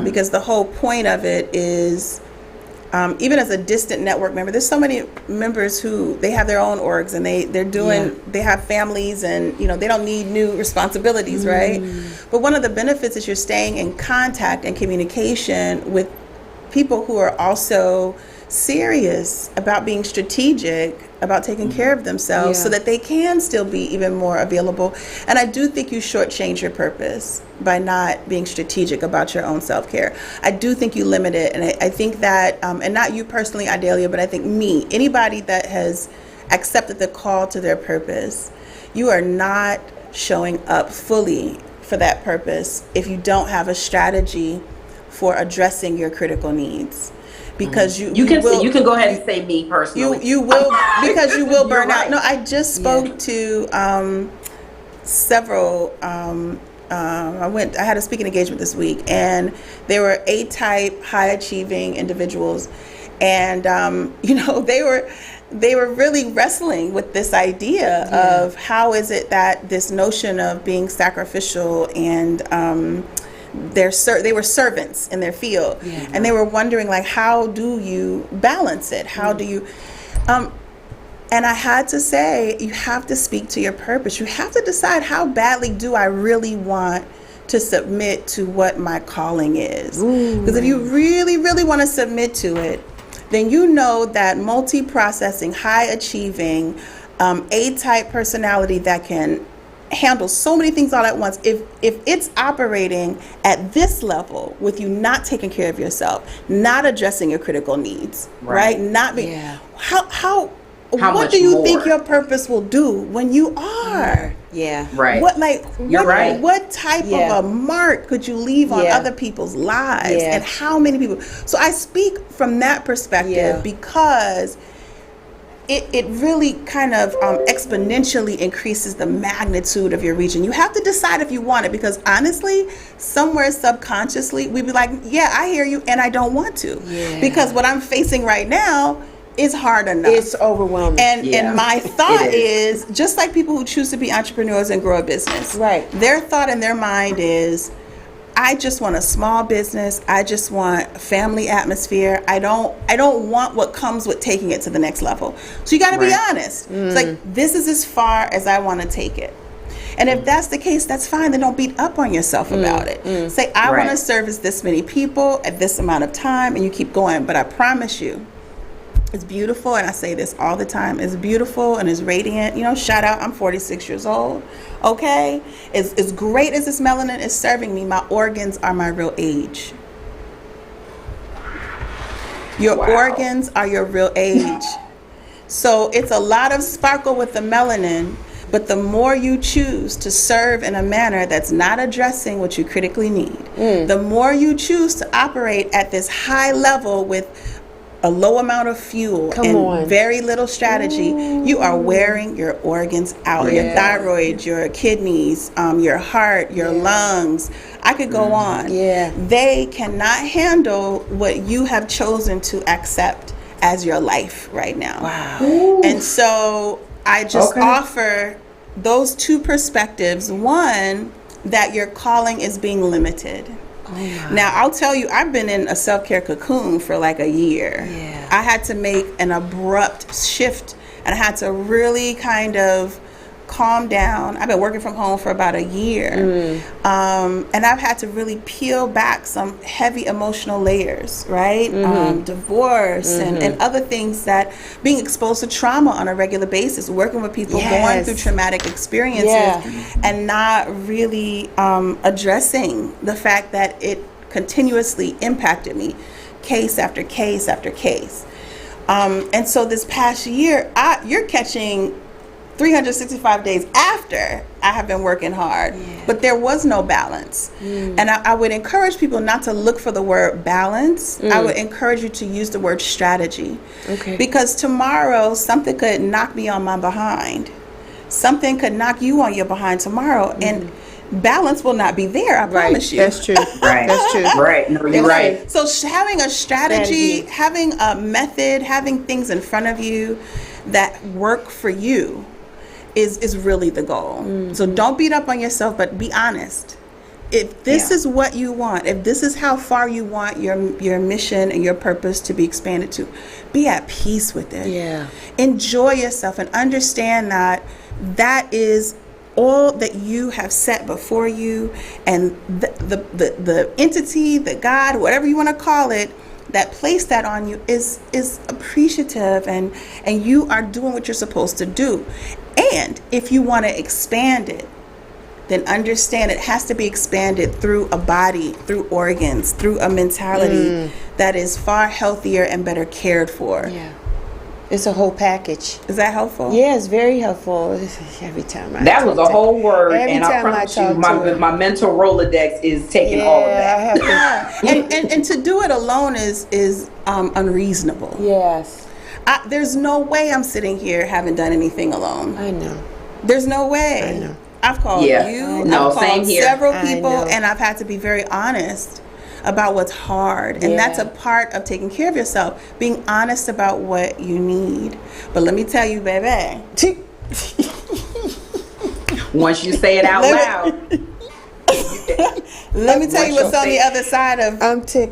S3: Because the whole point of it is, even as a distant network member, there's so many members who they have their own orgs and they have families, and they don't need new responsibilities, right? But one of the benefits is you're staying in contact and communication with people who are also serious about being strategic about taking care of themselves so that they can still be even more available. And I do think you shortchange your purpose by not being strategic about your own self-care. I do think you limit it, and I think that, and not you personally, Idalia, but I think anybody that has accepted the call to their purpose, you are not showing up fully for that purpose if you don't have a strategy for addressing your critical needs. Because you can
S2: go ahead and say me personally.
S3: You will, because you will burn out.
S2: Right.
S3: No, I just spoke to several. I had a speaking engagement this week, and they were A-type, high-achieving individuals, and they were really wrestling with this idea of how is it that this notion of being sacrificial and they were servants in their field, and they were wondering, like, how do you balance it? How do you and I had to say, you have to speak to your purpose. You have to decide, how badly do I really want to submit to what my calling is? Because if you really, really want to submit to it, then you know that multi-processing, high-achieving, A-type personality that can handle so many things all at once, if it's operating at this level with you not taking care of yourself, not addressing your critical needs, right? Not being how what do you think your purpose will do when you are? What type of a mark could you leave on other people's lives, and how many people? So I speak from that perspective because it really kind of exponentially increases the magnitude of your reach. And you have to decide if you want it, because honestly, somewhere subconsciously, we'd be like, yeah, I hear you, and I don't want to. Because what I'm facing right now is hard enough.
S1: It's overwhelming.
S3: And my thought is, just like people who choose to be entrepreneurs and grow a business, their thought in their mind is, I just want a small business. I just want a family atmosphere. I don't want what comes with taking it to the next level. So you got to be honest. It's like, this is as far as I want to take it. And if that's the case, that's fine. Then don't beat up on yourself about it. Say, I want to service this many people at this amount of time, and you keep going. But I promise you, it's beautiful, and I say this all the time. It's beautiful and it's radiant. Shout out, I'm 46 years old. Okay? As great as this melanin is serving me, my organs are my real age. Your organs are your real age. So it's a lot of sparkle with the melanin, but the more you choose to serve in a manner that's not addressing what you critically need, the more you choose to operate at this high level with a low amount of fuel very little strategy, you are wearing your organs out. Your thyroid, your kidneys, your heart, your lungs. I could go on. They cannot handle what you have chosen to accept as your life right now.
S1: Wow.
S3: And so I just offer those two perspectives. One, that your calling is being limited. Now, I'll tell you, I've been in a self-care cocoon for like a year. I had to make an abrupt shift, and I had to really kind of calm down. I've been working from home for about a year. And I've had to really peel back some heavy emotional layers, right? Divorce and other things, that being exposed to trauma on a regular basis, working with people going through traumatic experiences and not really addressing the fact that it continuously impacted me, case after case after case. And so this past year, you're catching 365 days after I have been working hard, but there was no balance. And I would encourage people not to look for the word balance. I would encourage you to use the word strategy. Because tomorrow something could knock me on my behind. Something could knock you on your behind tomorrow, and balance will not be there. I promise you.
S1: That's true. That's true.
S2: Right. No, you're right.
S3: So having a strategy, having a method, having things in front of you that work for you is really the goal. So don't beat up on yourself, but be honest. If this is what you want, if this is how far you want your mission and your purpose to be expanded to, be at peace with it. Enjoy yourself and understand that that is all that you have set before you, and the entity, the God, whatever you want to call it, that placed that on you is appreciative, and you are doing what you're supposed to do. And if you want to expand it, then understand it has to be expanded through a body, through organs, through a mentality that is far healthier and better cared for.
S1: It's a whole package.
S3: Is that helpful?
S1: Yeah, it's very helpful. Every time
S2: that was a whole word, and I promise you, my mental Rolodex is taking all of that.
S3: and to do it alone is unreasonable. There's no way I'm sitting here having done anything alone.
S1: I know.
S3: There's no way.
S1: I know.
S3: I've called you. I've called several people, and I've had to be very honest about what's hard. And that's a part of taking care of yourself, being honest about what you need. But let me tell you, baby.
S2: Once you say it out loud.
S3: Let me tell you what's on the other side of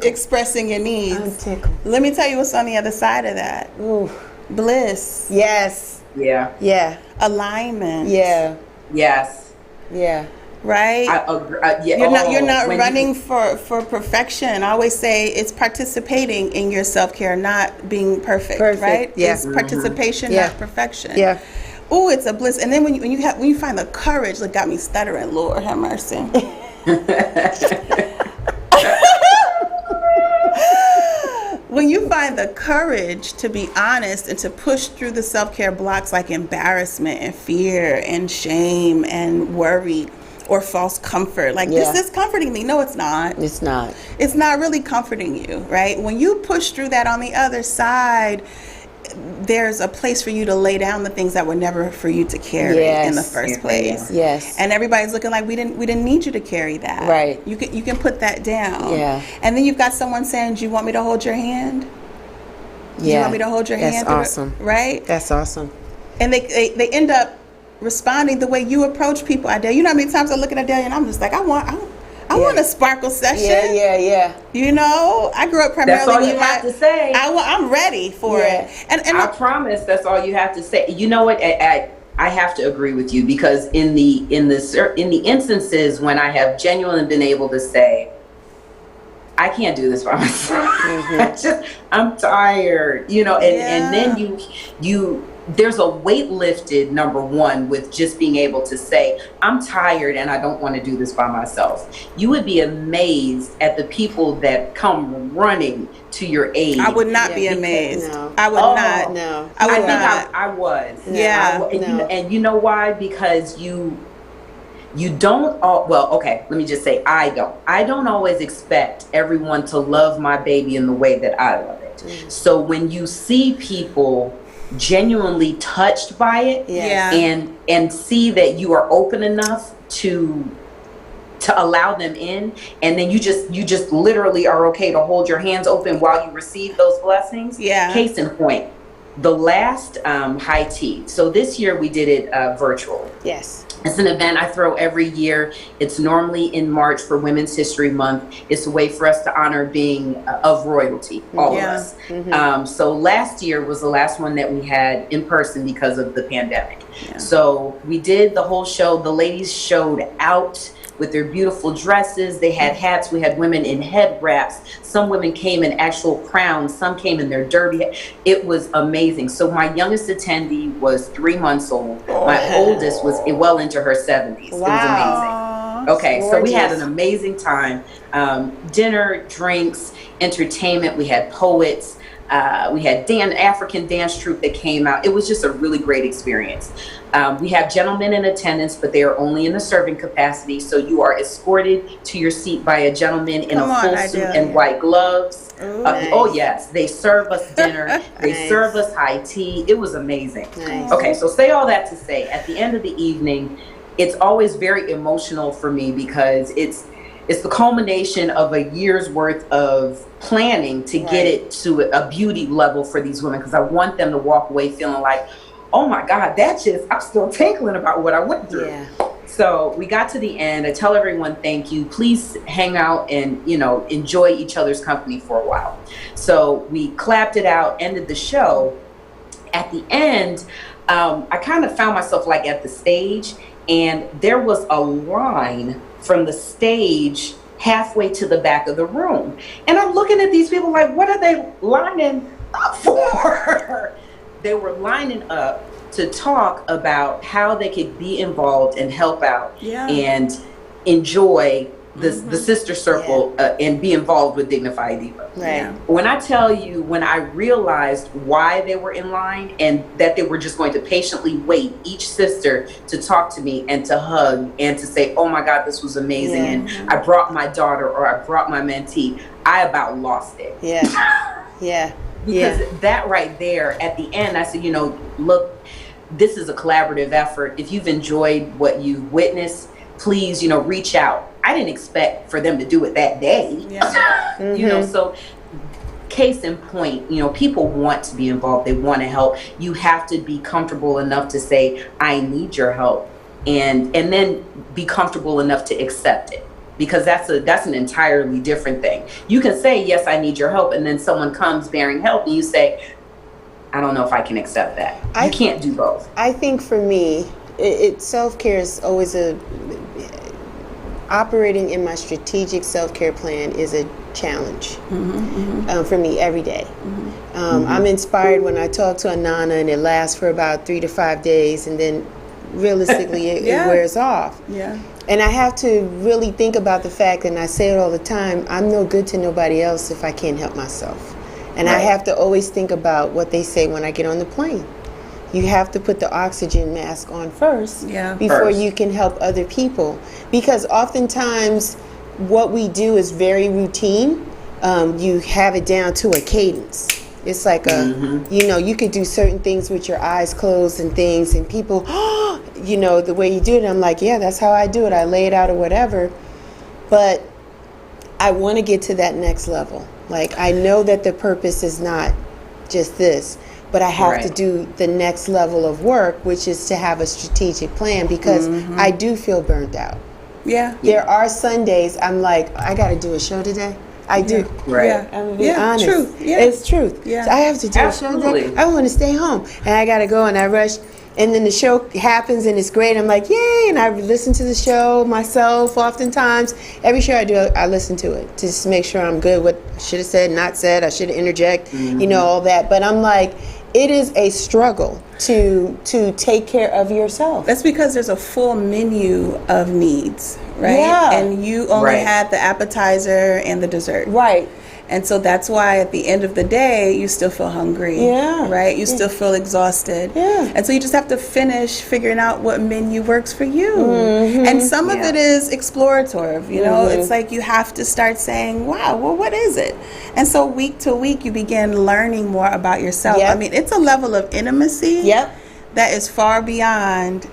S3: expressing your needs.
S1: I'm tickled.
S3: Let me tell you what's on the other side of that.
S1: Ooh.
S3: Bliss.
S1: Yes.
S3: Yeah. Alignment.
S1: Yeah.
S2: Yes.
S1: Yeah.
S3: Right?
S2: I agree.
S3: You're not running for perfection. I always say it's participating in your self-care, not being perfect. Right? It's participation, not perfection. Oh, it's a bliss. And then when you find the courage, that got me stuttering, Lord have mercy. When you find the courage to be honest and to push through the self-care blocks like embarrassment and fear and shame and worry or false comfort, this is comforting me. No, it's not.
S1: It's not.
S3: It's not really comforting you, right? When you push through that, on the other side, there's a place for you to lay down the things that were never for you to carry in the first place. And everybody's looking like we didn't need you to carry that.
S1: Right.
S3: You can put that down. And then you've got someone saying, "Do you want me to hold your hand? Do you want me to hold your hand?"
S1: That's awesome.
S3: Right?
S1: That's awesome.
S3: And they end up responding the way you approach people, Idalia. You know how many times I look at Idalia and I'm just like, I want a sparkle session.
S1: Yeah.
S3: You know, I grew up primarily.
S2: That's all you have to say.
S3: I'm ready for it. And
S2: I promise that's all you have to say. You know what? I have to agree with you, because in the instances when I have genuinely been able to say, I can't do this by myself. I'm tired. You know, and then you there's a weight lifted, number one, with just being able to say, I'm tired and I don't want to do this by myself. You would be amazed at the people that come running to your aid.
S3: I would not be amazed.
S1: No.
S3: I would not.
S1: No.
S3: I would
S2: not. I was.
S3: Yeah.
S2: And you know why? Because you don't, let me just say, I don't always expect everyone to love my baby in the way that I love it. it. So when you see people genuinely touched by it, and see that you are open enough to allow them in, and then you just literally are okay to hold your hands open while you receive those blessings. Case in point, the last high tea. So this year we did it virtual.
S1: Yes.
S2: It's an event I throw every year. It's normally in March for Women's History Month. It's a way for us to honor being of royalty, all of us. So last year was the last one that we had in person because of the pandemic. So we did the whole show. The ladies showed out with their beautiful dresses. They had hats. We had women in head wraps. Some women came in actual crowns. Some came in their derby. It was amazing. So my youngest attendee was 3 months old. My oldest was well into her 70s. Wow. It was amazing. Okay, so we had an amazing time. Dinner, drinks, entertainment. We had poets. We had African dance troupe that came out. It was just a really great experience. We have gentlemen in attendance, but they are only in the serving capacity. So you are escorted to your seat by a gentleman in a full suit and white gloves.
S1: Nice.
S2: Oh yes, they serve us dinner. They serve us high tea. It was amazing.
S1: Nice.
S2: Okay, so say all that to say, at the end of the evening, it's always very emotional for me because it's the culmination of a year's worth of planning to get it to a beauty level for these women, because I want them to walk away feeling like, oh my God, I'm still tinkling about what I went through. So we got to the end. I tell everyone, thank you. Please hang out and, enjoy each other's company for a while. So we clapped it out, ended the show. At the end, I kind of found myself like at the stage, and there was a line from the stage halfway to the back of the room. And I'm looking at these people like, what are they lining up for? They were lining up to talk about how they could be involved and help out and enjoy the sister circle and be involved with Dignify Diva. When I tell you, when I realized why they were in line and that they were just going to patiently wait each sister to talk to me and to hug and to say, oh my God, this was amazing. And I brought my daughter or I brought my mentee, I about lost it. Because that right there at the end, I said, look, this is a collaborative effort. If you've enjoyed what you've witnessed, please, reach out. I didn't expect for them to do it that day. So case in point, people want to be involved. They want to help. You have to be comfortable enough to say, I need your help. And then be comfortable enough to accept it. Because that's an entirely different thing. You can say, yes, I need your help. And then someone comes bearing help and you say, I don't know if I can accept that. You can't do both.
S1: I think for me, self-care is always operating in my strategic self-care plan is a challenge for me every day. I'm inspired when I talk to Anana and it lasts for about 3 to 5 days, and then realistically it wears off. And I have to really think about the fact, and I say it all the time, I'm no good to nobody else if I can't help myself. And I have to always think about what they say when I get on the plane. You have to put the oxygen mask on first before you can help other people. Because oftentimes what we do is very routine. You have it down to a cadence. It's like you could do certain things with your eyes closed and things, and people, the way you do it, I'm like, yeah, that's how I do it. I lay it out or whatever. But I want to get to that next level. Like, I know that the purpose is not just this, but I have to do the next level of work, which is to have a strategic plan, because I do feel burnt out. There are Sundays I'm like, I got to do a show today. I do. I'm gonna be honest. Truth. It's truth. So I have to do a show today. I want to stay home, and I got to go, and I rush. And then the show happens and it's great. I'm like, yay. And I listen to the show myself oftentimes. Every show I do, I listen to it to just make sure I'm good. What I should have said, not said. I should interject, all that. But I'm like, it is a struggle to take care of yourself.
S3: That's because there's a full menu of needs, right? And you only had the appetizer and the dessert. And so that's why at the end of the day, you still feel hungry.
S1: Yeah.
S3: Right? You still feel exhausted.
S1: Yeah.
S3: And so you just have to finish figuring out what menu works for you.
S1: Mm-hmm.
S3: And some of it is explorative. You know, it's like you have to start saying, wow, well, what is it? And so week to week, you begin learning more about yourself.
S1: Yep.
S3: I mean, it's a level of intimacy that is far beyond.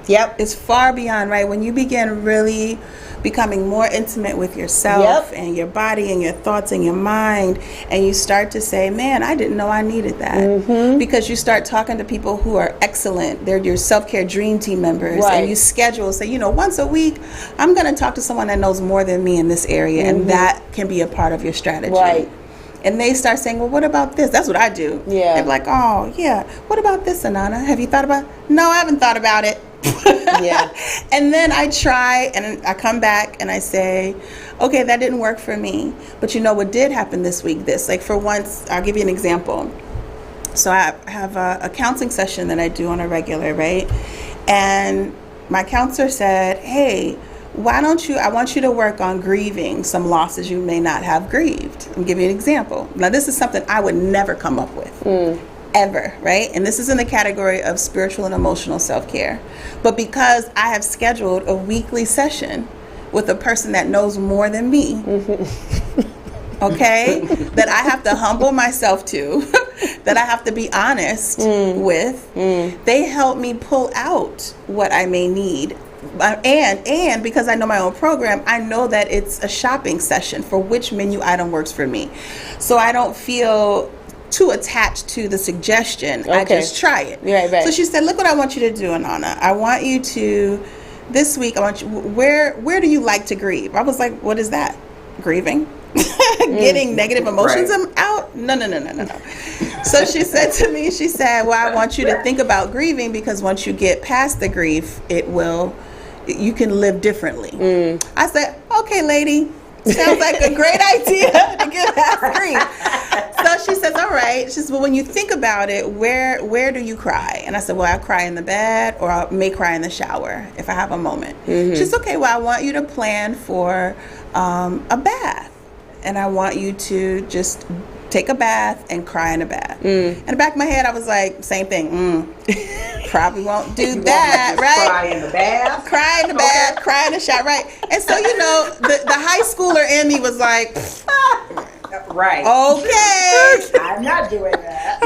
S3: It's far beyond, right? When you begin really becoming more intimate with yourself and your body and your thoughts and your mind, and you start to say, man, I didn't know I needed that. Because you start talking to people who are excellent. They're your self-care dream team members. And you schedule, say, you know, once a week, I'm going to talk to someone that knows more than me in this area, and that can be a part of your strategy. And they start saying, well, what about this? That's what I do. They're like, oh, yeah. What about this, Anana? Have you thought about it? No, I haven't thought about it. And then I try, and I come back and I say, okay, that didn't work for me. But you know what did happen this week? This, like, for once, I'll give you an example. So I have a counseling session that I do on a regular, right? And my counselor said, hey, why don't you, I want you to work on grieving some losses you may not have grieved. I'll give you an example. Now, this is something I would never come up with. Ever, right? And this is in the category of spiritual and emotional self-care. But because I have scheduled a weekly session with a person that knows more than me, okay, that I have to humble myself to, that I have to be honest with, they help me pull out what I may need. And because I know my own program, I know that it's a shopping session for which menu item works for me. So I don't feel too attached to the suggestion. I just try it. So she said, look what I want you to do, Anana. I want you to, this week, I want you, where do you like to grieve? I was like, what is that? Grieving? Getting negative emotions out? No. So she said to me, she said, well, I want you to think about grieving, because once you get past the grief, you can live differently. I said, okay, lady. Sounds like a great idea to get past grief. So she says, all right. She says, well, when you think about it, where do you cry? And I said, well, I cry in the bed, or I may cry in the shower if I have a moment. She says, okay, well, I want you to plan for a bath. And I want you to just take a bath and cry in a bath. In the back of my head, I was like, same thing. Probably won't do that, right?
S2: Cry in the bath.
S3: Cry in the bath, cry in the shower, right? And so, you know, the high schooler in me was like,
S2: right.
S3: Okay.
S2: I'm not doing that.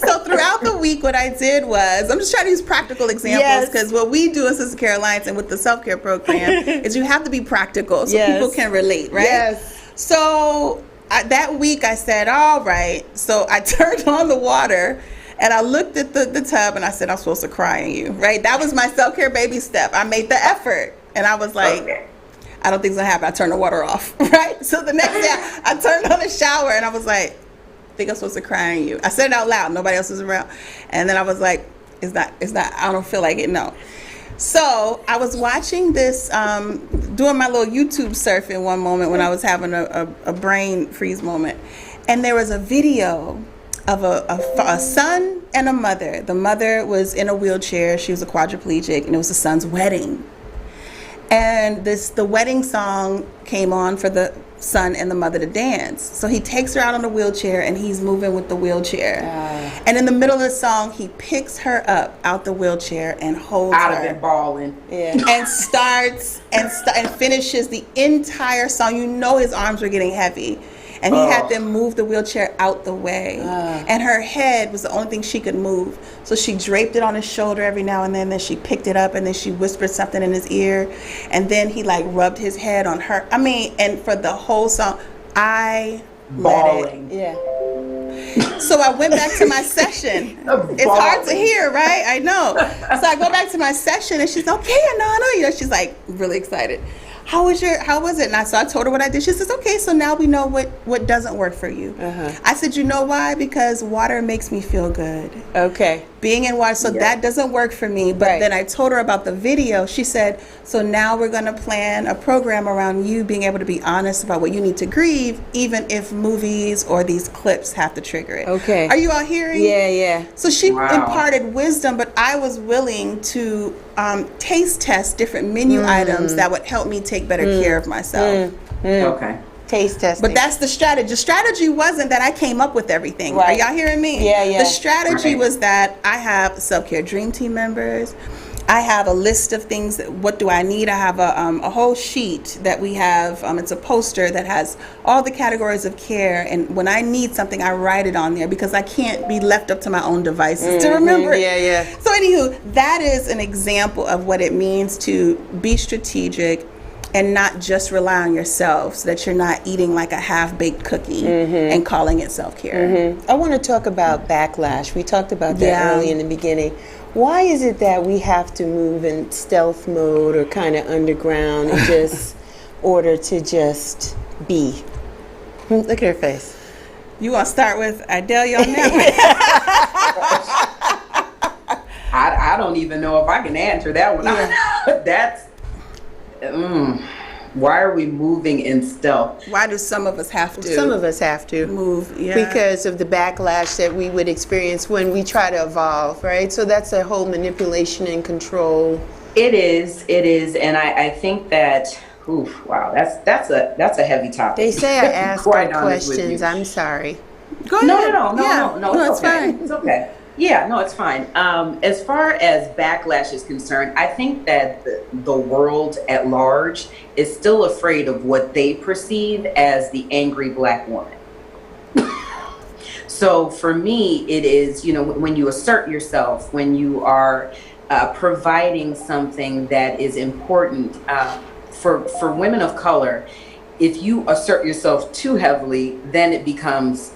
S3: So throughout the week, what I did was, I'm just trying to use practical examples, because what we do in SisterCare Alliance and with the self-care program is you have to be practical so people can relate, right? So that week I said, all right. So I turned on the water and I looked at the tub and I said, I'm supposed to cry in you, right? That was my self-care baby step. I made the effort. And I was like, I don't think it's going to happen. I turned the water off, right? So the next day I turned on the shower and I was like, I think I'm supposed to cry in you. I said it out loud. Nobody else was around. And then I was like, it's not, I don't feel like it, no. So I was watching this, doing my little YouTube surfing one moment when I was having a brain freeze moment. And there was a video of a son and a mother. The mother was in a wheelchair. She was a quadriplegic, and it was the son's wedding. And the wedding song came on for the son and the mother to dance. So he takes her out on the wheelchair and he's moving with the wheelchair. And in the middle of the song, he picks her up out the wheelchair and holds her.
S2: Out of it bawling.
S3: And starts and finishes the entire song. You know his arms were getting heavy. And he had them move the wheelchair out the way. And her head was the only thing she could move. So she draped it on his shoulder every now and then she picked it up and then she whispered something in his ear. And then he like rubbed his head on her. I mean, and for the whole song, I
S2: bawling.
S3: So I went back to my session. It's hard to hear, right? I know. So I go back to my session and she's okay, Anana. You know, she's like really excited. How was it? And so I told her what I did. She says, okay, so now we know what doesn't work for you. I said, you know why? Because water makes me feel good.
S1: Okay.
S3: Being in water, so that doesn't work for me. But then I told her about the video. She said, so now we're going to plan a program around you being able to be honest about what you need to grieve, even if movies or these clips have to trigger it.
S1: Okay.
S3: Are you all hearing?
S1: Yeah.
S3: So she imparted wisdom, but I was willing to taste test different menu items that would help me take better care of myself.
S2: Okay.
S1: Taste testing.
S3: But that's the strategy. The strategy wasn't that I came up with everything.
S1: Right.
S3: Are y'all hearing me?
S1: Yeah, yeah.
S3: The strategy was that I have Self-Care Dream Team members. I have a list of things. What do I need? I have a whole sheet that we have. It's a poster that has all the categories of care. And when I need something, I write it on there because I can't be left up to my own devices to remember it.
S1: Yeah, yeah.
S3: So anywho, that is an example of what it means to be strategic and not just rely on yourself, so that you're not eating like a half-baked cookie and calling it self-care.
S1: I want to talk about backlash. We talked about that early in the beginning. Why is it that we have to move in stealth mode or kind of underground and just order to just be? Look at her face.
S3: You want to start with Idalia on that one?
S2: I don't even know if I can answer that one. That's why are we moving in stealth?
S3: Why do some of us have to?
S1: Some of us have to
S3: move,
S1: because of the backlash that we would experience when we try to evolve, right? So that's a whole manipulation and control.
S2: It is, and I think that, wow, that's a heavy topic.
S1: They say I ask
S2: Quite
S1: good
S2: honest with
S1: questions.
S2: you.
S1: I'm sorry.
S3: Go ahead.
S2: No,
S3: it's
S2: okay.
S3: fine.
S2: It's okay. Yeah, no, it's fine. As far as backlash is concerned, I think that the world at large is still afraid of what they perceive as the angry Black woman. So for me, it is, when you assert yourself, when you are providing something that is important for women of color, if you assert yourself too heavily, then it becomes,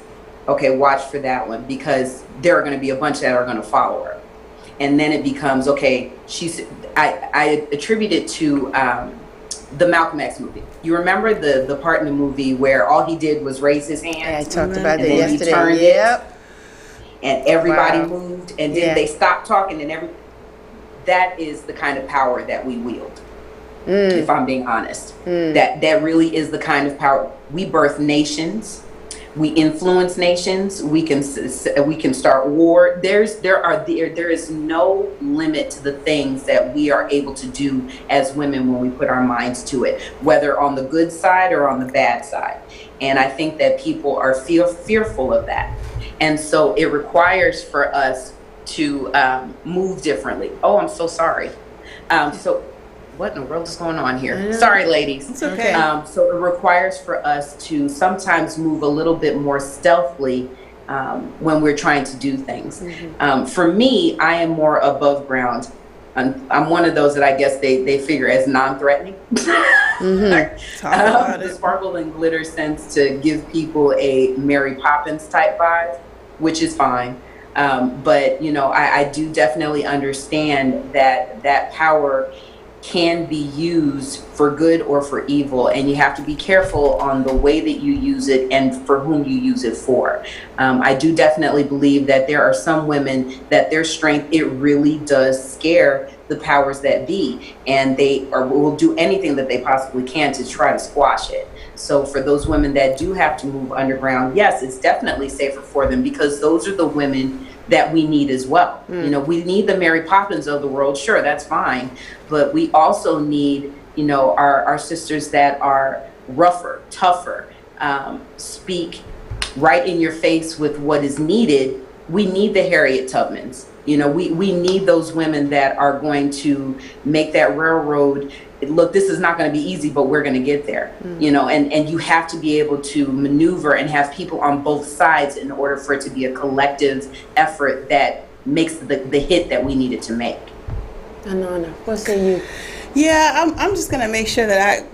S2: okay, watch for that one, because there are going to be a bunch that are going to follow her. And then it becomes, okay, I attribute it to the Malcolm X movie. You remember the part in the movie where all he did was raise his hand?
S1: Yeah, I talked about that
S2: then
S1: yesterday.
S2: He turned
S1: Yep.
S2: and everybody moved, and then they stopped talking, and that is the kind of power that we wield. If I'm being honest, that really is the kind of power. We birth nations. We influence nations. We can start war. There is no limit to the things that we are able to do as women when we put our minds to it, whether on the good side or on the bad side. And I think that people are fearful of that, and so it requires for us to move differently. Oh, I'm so sorry. So what in the world is going on here? Sorry, ladies.
S3: It's okay.
S2: So it requires for us to sometimes move a little bit more stealthily when we're trying to do things. For me, I am more above ground. I'm one of those that I guess they figure as non-threatening.
S3: Talk about
S2: The
S3: it.
S2: sparkle and glitter sense to give people a Mary Poppins type vibe, which is fine. But I do definitely understand that power can be used for good or for evil, and you have to be careful on the way that you use it and for whom you use it for. I do definitely believe that there are some women that their strength, it really does scare the powers that be, and they will do anything that they possibly can to try to squash it. So for those women that do have to move underground, yes, it's definitely safer for them, because those are the women that we need as well. We need the Mary Poppins of the world. Sure, that's fine. But we also need, our sisters that are rougher, tougher, speak right in your face with what is needed. We need the Harriet Tubmans. We need those women that are going to make that railroad. Look, this is not going to be easy, but we're going to get there. And you have to be able to maneuver and have people on both sides in order for it to be a collective effort that makes the hit that we needed to make.
S1: Anana, what say you?
S3: Yeah, I'm just going to make sure that I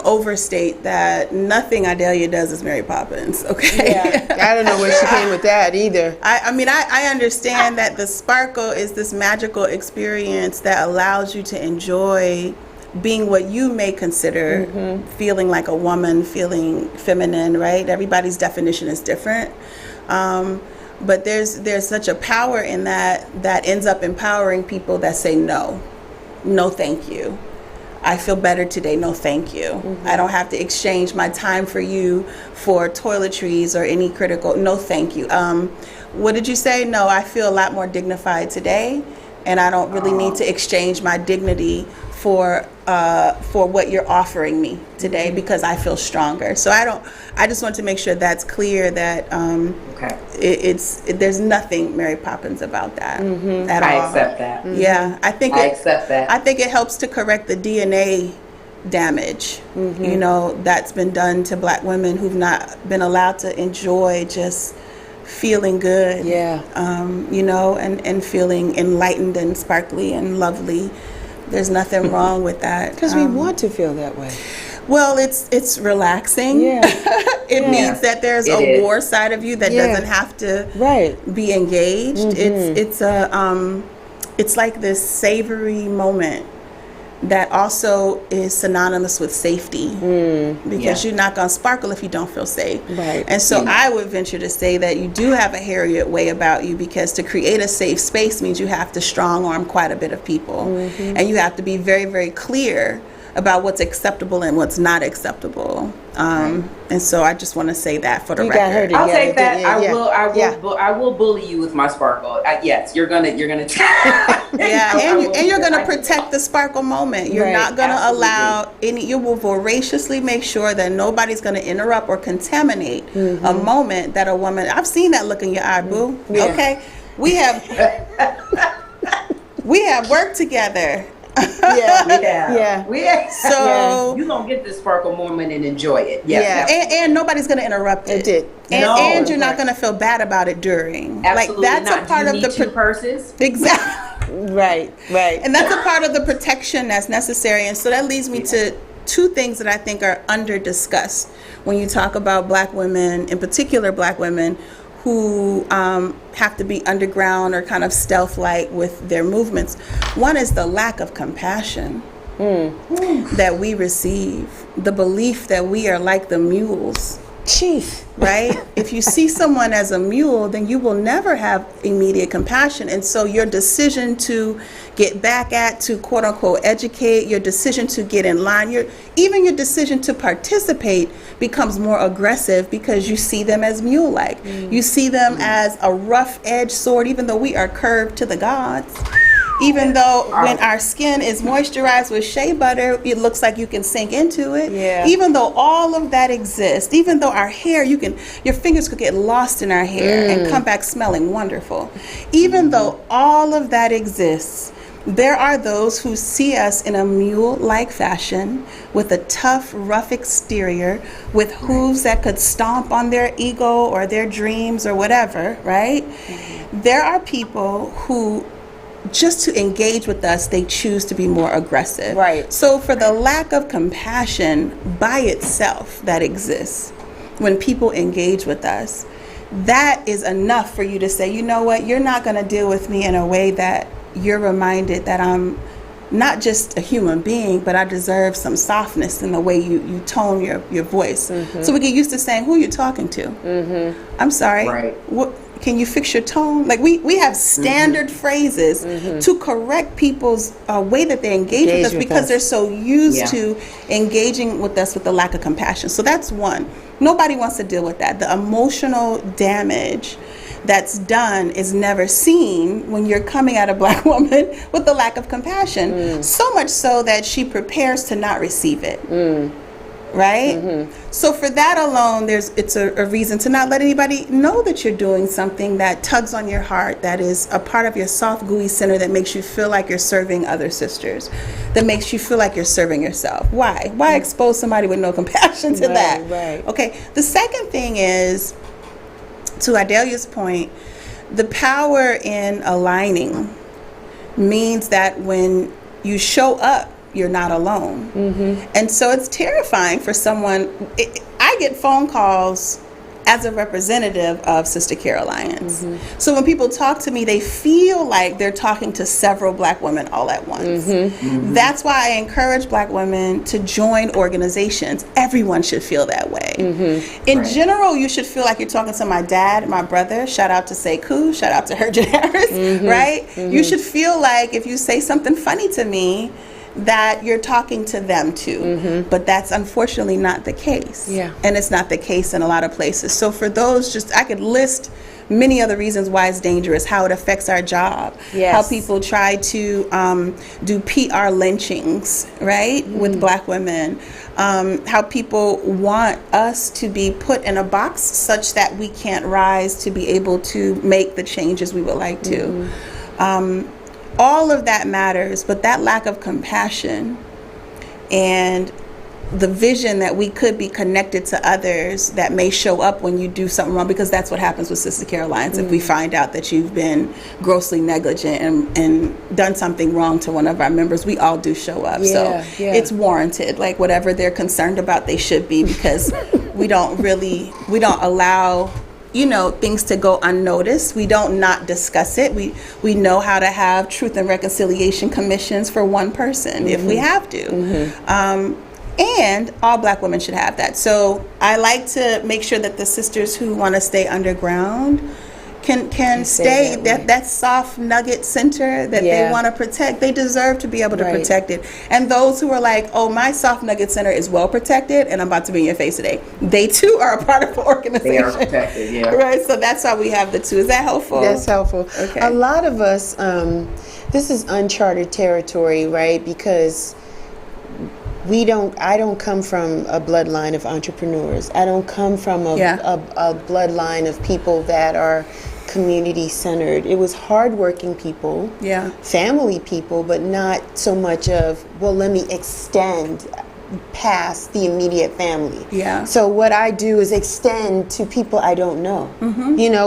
S3: overstate that nothing Idalia does is Mary Poppins, okay?
S1: Yeah, I don't know where she came with that either.
S3: I understand that the sparkle is this magical experience that allows you to enjoy being what you may consider feeling like a woman, feeling feminine, right? Everybody's definition is different. But there's such a power in that ends up empowering people that say no thank you. I feel better today, no thank you. I don't have to exchange my time for you for toiletries or any critical, no thank you. What did you say? No, I feel a lot more dignified today, and I don't really need to exchange my dignity for what you're offering me today because I feel stronger. So I just want to make sure that's clear that there's nothing Mary Poppins about that at all.
S2: I accept that.
S3: Yeah, I accept that. I think it helps to correct the DNA damage, you know, that's been done to Black women who've not been allowed to enjoy just feeling good, you know, and feeling enlightened and sparkly and lovely. There's nothing wrong with that.
S1: Because we want to feel that way.
S3: Well, it's relaxing. Yeah. It means that there's a war side of you that doesn't have to be engaged. It's like this savory moment that also is synonymous with safety because you're not going to sparkle if you don't feel safe. Right. And so I would venture to say that you do have a Harriet way about you, because to create a safe space means you have to strong arm quite a bit of people. And you have to be very, very clear about what's acceptable and what's not acceptable. And so I just want to say that for the record.
S2: I'll take that. I will bully you with my sparkle. Yes, you're gonna. And
S3: you're gonna protect the sparkle moment. You're not gonna allow any. You will voraciously make sure that nobody's gonna interrupt or contaminate a moment that a woman. I've seen that look in your eye, boo. Okay, we have worked together. So
S2: you're gonna get this sparkle moment and enjoy it.
S3: And nobody's gonna interrupt it. And you're not gonna feel bad about it during.
S2: Absolutely
S3: like that's
S2: not.
S3: a part
S2: Do you
S3: of
S2: need
S3: the
S2: two purses.
S3: Exactly.
S1: Right.
S3: And that's a part of the protection that's necessary. And so that leads me to two things that I think are under discussed when you talk about Black women, in particular Black women who have to be underground or kind of stealth-like with their movements. One is the lack of compassion that we receive, the belief that we are like the mules.
S1: Chief.
S3: Right? If you see someone as a mule, then you will never have immediate compassion. And so your decision to get back at, to quote unquote educate, your decision to get in line, even your decision to participate becomes more aggressive because you see them as mule-like. You see them as a rough-edged sword, even though we are curved to the gods. Even though when our skin is moisturized with shea butter, it looks like you can sink into it. Even though all of that exists, even though our hair, your fingers could get lost in our hair and come back smelling wonderful. Even though all of that exists, there are those who see us in a mule-like fashion with a tough, rough exterior, with hooves that could stomp on their ego or their dreams or whatever, right? There are people who, just to engage with us, they choose to be more aggressive. Right. So for the lack of compassion by itself that exists when people engage with us, that is enough for you to say, you know what, you're not going to deal with me in a way that you're reminded that I'm not just a human being, but I deserve some softness in the way you tone your voice. So we get used to saying, who are you talking to? I'm sorry. What? Can you fix your tone? Like we have standard phrases to correct people's way that they engage with us because they're so used to engaging with us with the lack of compassion. So that's one. Nobody wants to deal with that. The emotional damage that's done is never seen when you're coming at a Black woman with the lack of compassion. So much so that she prepares to not receive it. Right? So for that alone, it's a reason to not let anybody know that you're doing something that tugs on your heart, that is a part of your soft, gooey center that makes you feel like you're serving other sisters, that makes you feel like you're serving yourself. Why? Why expose somebody with no compassion to that? Right. Okay. The second thing is, to Idalia's point, the power in aligning means that when you show up, you're not alone. And so it's terrifying for someone. I get phone calls as a representative of SisterCare Alliance. So when people talk to me, they feel like they're talking to several Black women all at once. That's why I encourage Black women to join organizations. Everyone should feel that way. In general, you should feel like you're talking to my dad, my brother. Shout out to Sekou, shout out to Herjin Harris, right? You should feel like if you say something funny to me, that you're talking to them too. But that's unfortunately not the case.
S1: Yeah.
S3: And it's not the case in a lot of places. So for those, I could list many other reasons why it's dangerous, how it affects our job, how people try to do PR lynchings, right, with Black women, how people want us to be put in a box such that we can't rise to be able to make the changes we would like to. All of that matters, but that lack of compassion and the vision that we could be connected to others that may show up when you do something wrong, because that's what happens with SisterCare Alliance. If we find out that you've been grossly negligent and done something wrong to one of our members, we all do show up. So it's warranted. Like whatever they're concerned about, they should be, because we don't allow things to go unnoticed. We don't not discuss it. We know how to have truth and reconciliation commissions for one person if we have to. And all Black women should have that. So I like to make sure that the sisters who want to stay underground can stay that soft nugget center that they want to protect. They deserve to be able to protect it. And those who are like, oh, my soft nugget center is well protected and I'm about to be in your face today, they too are a part of the organization.
S2: They are protected,
S3: Right, so that's why we have the two. Is that helpful?
S1: That's helpful.
S3: Okay.
S1: A lot of us, this is uncharted territory, right? Because I don't come from a bloodline of entrepreneurs. I don't come from a bloodline of people that are community centered. It was hardworking people, family people, but not so much of, well, let me extend past the immediate family. So what I do is extend to people I don't know.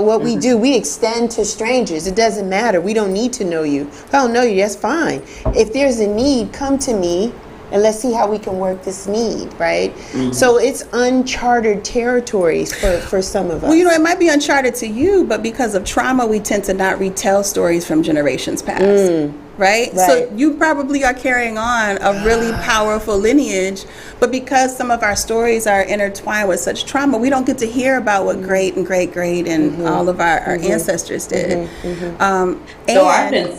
S1: What we do, we extend to strangers. It doesn't matter. We don't need to know you. If I don't know you, that's fine. If there's a need, come to me. And let's see how we can work this need, right? So it's uncharted territories for some of us.
S3: Well, it might be uncharted to you, but because of trauma, we tend to not retell stories from generations past, right? So you probably are carrying on a really powerful lineage, but because some of our stories are intertwined with such trauma, we don't get to hear about what great and great and all of our ancestors did.
S2: So I've been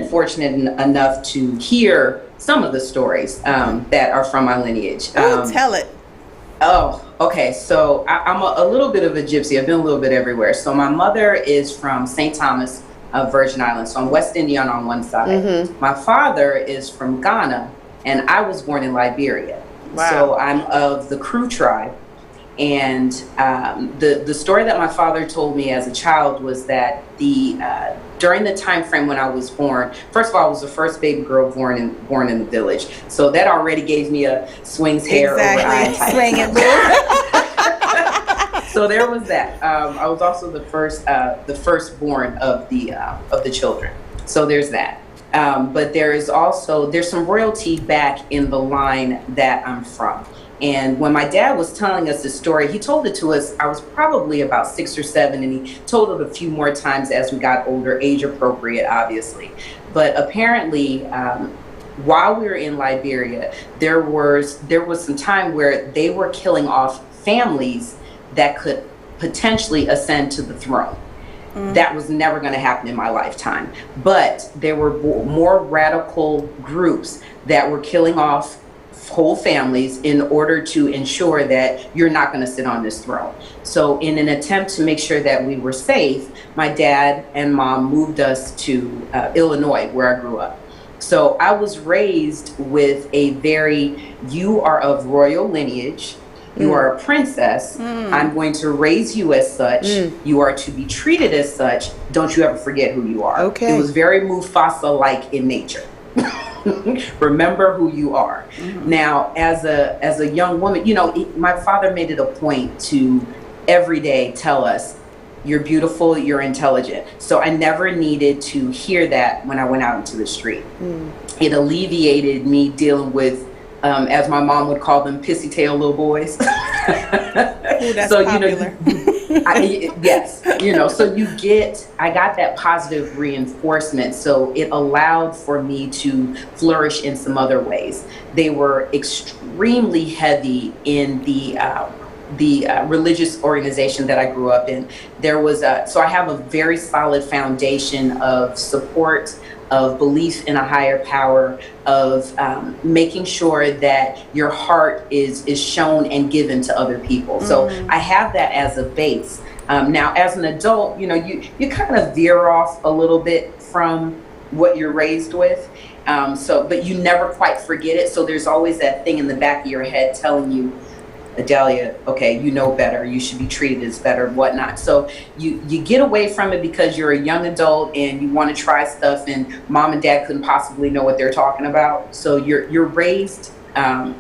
S2: fortunate enough to hear some of the stories that are from my lineage.
S3: Tell it.
S2: Oh, okay. So I'm a little bit of a gypsy. I've been a little bit everywhere. So my mother is from St. Thomas, Virgin Islands. So I'm West Indian on one side. My father is from Ghana, and I was born in Liberia. So I'm of the Kru tribe. And the story that my father told me as a child was that during the time frame when I was born, first of all, I was the first baby girl born in the village, so that already gave me a swings hair over eye type.
S3: Swinging.
S2: So there was that. I was also the firstborn of the children. So there's that. But there's some royalty back in the line that I'm from. And when my dad was telling us this story, he told it to us, I was probably about 6 or 7, and he told it a few more times as we got older, age appropriate, obviously. But apparently, while we were in Liberia, there was some time where they were killing off families that could potentially ascend to the throne. That was never going to happen in my lifetime. But there were more radical groups that were killing off whole families in order to ensure that you're not going to sit on this throne. So in an attempt to make sure that we were safe, my dad and mom moved us to Illinois, where I grew up. So I was raised with you are of royal lineage, you are a princess, I'm going to raise you as such, you are to be treated as such, don't you ever forget who you are. It was very Mufasa-like in nature. Remember who you are. Now, as a young woman, my father made it a point to every day tell us, you're beautiful, you're intelligent. So I never needed to hear that when I went out into the street. It alleviated me dealing with, as my mom would call them, pissy tail little boys.
S3: Ooh, that's
S2: so
S3: popular.
S2: Yes, so I got that positive reinforcement, so it allowed for me to flourish in some other ways. They were extremely heavy in the religious organization that I grew up in. There was so I have a very solid foundation of support, of belief in a higher power, of making sure that your heart is shown and given to other people. So I have that as a base. Now, as an adult, you know, you kind of veer off a little bit from what you're raised with. But you never quite forget it. So there's always that thing in the back of your head telling you, Idalia, okay, you know better. You should be treated as better, whatnot. So you get away from it because you're a young adult and you want to try stuff, and mom and dad couldn't possibly know what they're talking about. So you're raised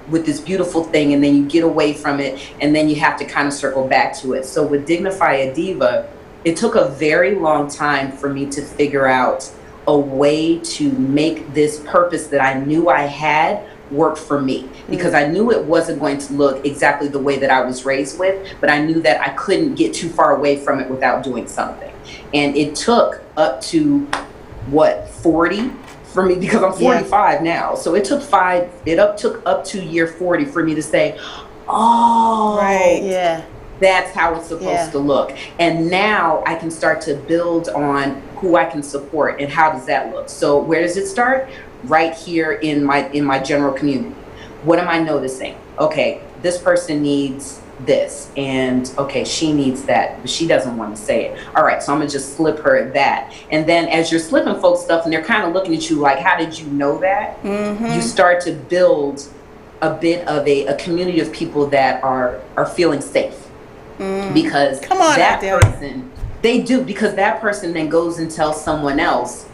S2: with this beautiful thing, and then you get away from it, and then you have to kind of circle back to it. So with Dignify a Diva, it took a very long time for me to figure out a way to make this purpose that I knew I had work for me, because I knew it wasn't going to look exactly the way that I was raised with, but I knew that I couldn't get too far away from it without doing something. And it took up to 40 for me, because I'm 45 now. So it took up to year 40 for me to say, oh,
S1: right, yeah,
S2: that's how it's supposed to look. And now I can start to build on who I can support and how does that look. So where does it start? Right here in my general community. What am I noticing? Okay, this person needs this, and okay, she needs that, but she doesn't want to say it. All right, so I'm gonna just slip her that. And then as you're slipping folks stuff and they're kind of looking at you like, how did you know that? You start to build a bit of a community of people that are feeling safe. Because that person, they do, because that person then goes and tells someone else,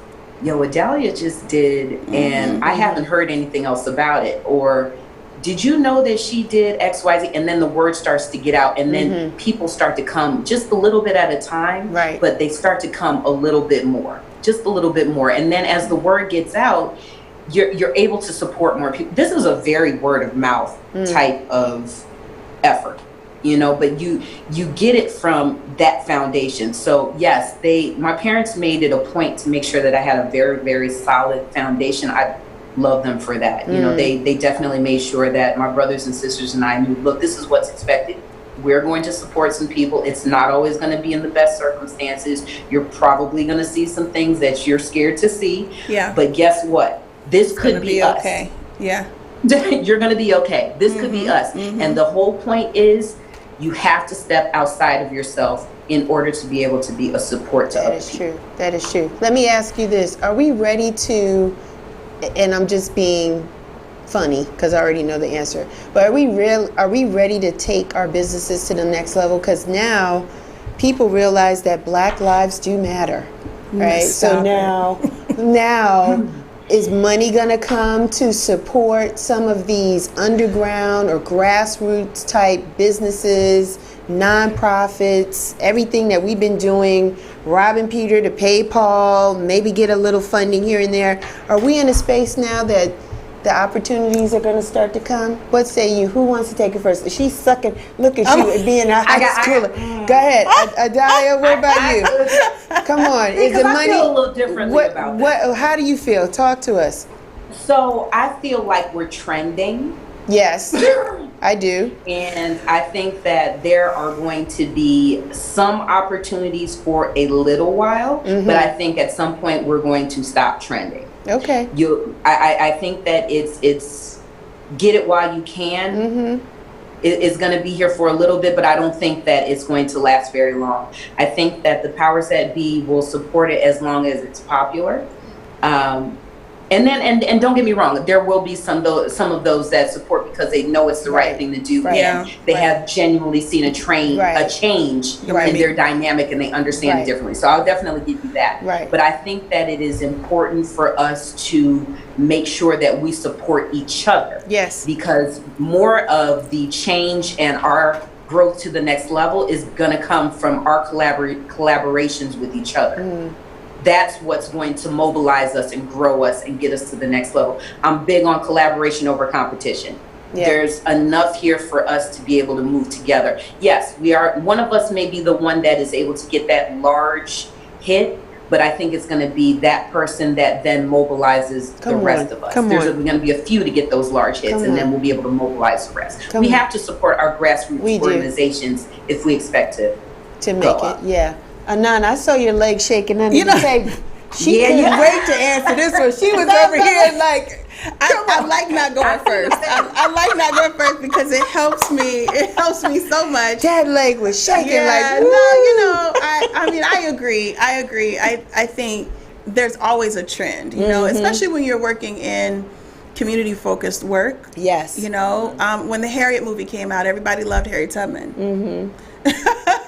S2: yo, Idalia just did, and I haven't heard anything else about it. Or did you know that she did X, Y, Z? And then the word starts to get out, and then people start to come just a little bit at a time,
S1: right? But
S2: they start to come a little bit more, just a little bit more. And then as the word gets out, you're able to support more people. This is a very word of mouth type of effort. You know, but you get it from that foundation. So yes, my parents made it a point to make sure that I had a very, very solid foundation. I love them for that. You know, they definitely made sure that my brothers and sisters and I knew, look, this is what's expected. We're going to support some people. It's not always going to be in the best circumstances. You're probably going to see some things that you're scared to see. Yeah. But guess what? This could be us.
S3: Okay. Yeah.
S2: You're going to be okay. This could be us. And the whole point is, you have to step outside of yourself in order to be able to be a support to others.
S1: That is true. That is true. Let me ask you this. Are we ready to, and I'm just being funny because I already know the answer, but are we ready to take our businesses to the next level? Because now people realize that Black lives do matter, right? So now is money going to come to support some of these underground or grassroots type businesses, nonprofits, everything that we've been doing, robbing Peter to pay Paul, maybe get a little funding here and there? Are we in a space now that the opportunities are going to start to come? What say you? Who wants to take it first? She's sucking. Look at you and being a high schooler. Go ahead, Idalia. What about you? Come on. Is the money?
S2: I feel a little differently about that.
S1: How do you feel? Talk to us.
S2: So I feel like we're trending.
S1: Yes, I do.
S2: And I think that there are going to be some opportunities for a little while, but I think at some point we're going to stop trending.
S1: Okay.
S2: I think that it's get it while you can. It's going to be here for a little bit, but I don't think that it's going to last very long. I think that the powers that be will support it as long as it's popular. And don't get me wrong, there will be some of those that support because they know it's the right thing to do, and they have genuinely seen a change in their dynamic, and they understand it differently. So I'll definitely give you that. But I think that it is important for us to make sure that we support each other. Yes. Because more of the change and our growth to the next level is going to come from our collaborations with each other. That's what's going to mobilize us and grow us and get us to the next level. I'm big on collaboration over competition. There's enough here for us to be able to move together. Yes, we are. One of us may be the one that is able to get that large hit, but I think it's going to be that person that then mobilizes the rest of us. There's going to be a few to get those large hits, and then we'll be able to mobilize the rest. We have to support our grassroots organizations if we expect to
S1: make it. Yeah. Anana, I saw your legs shaking under the table. She couldn't wait to answer this one. She was over here like,
S3: I like not going first. I like not going first because it helps me. It helps me so much.
S1: that leg was shaking like,
S3: No,
S1: woo.
S3: I mean, I agree. I think there's always a trend, especially when you're working in community-focused work.
S1: Yes.
S3: When the Harriet movie came out, everybody loved Harriet Tubman.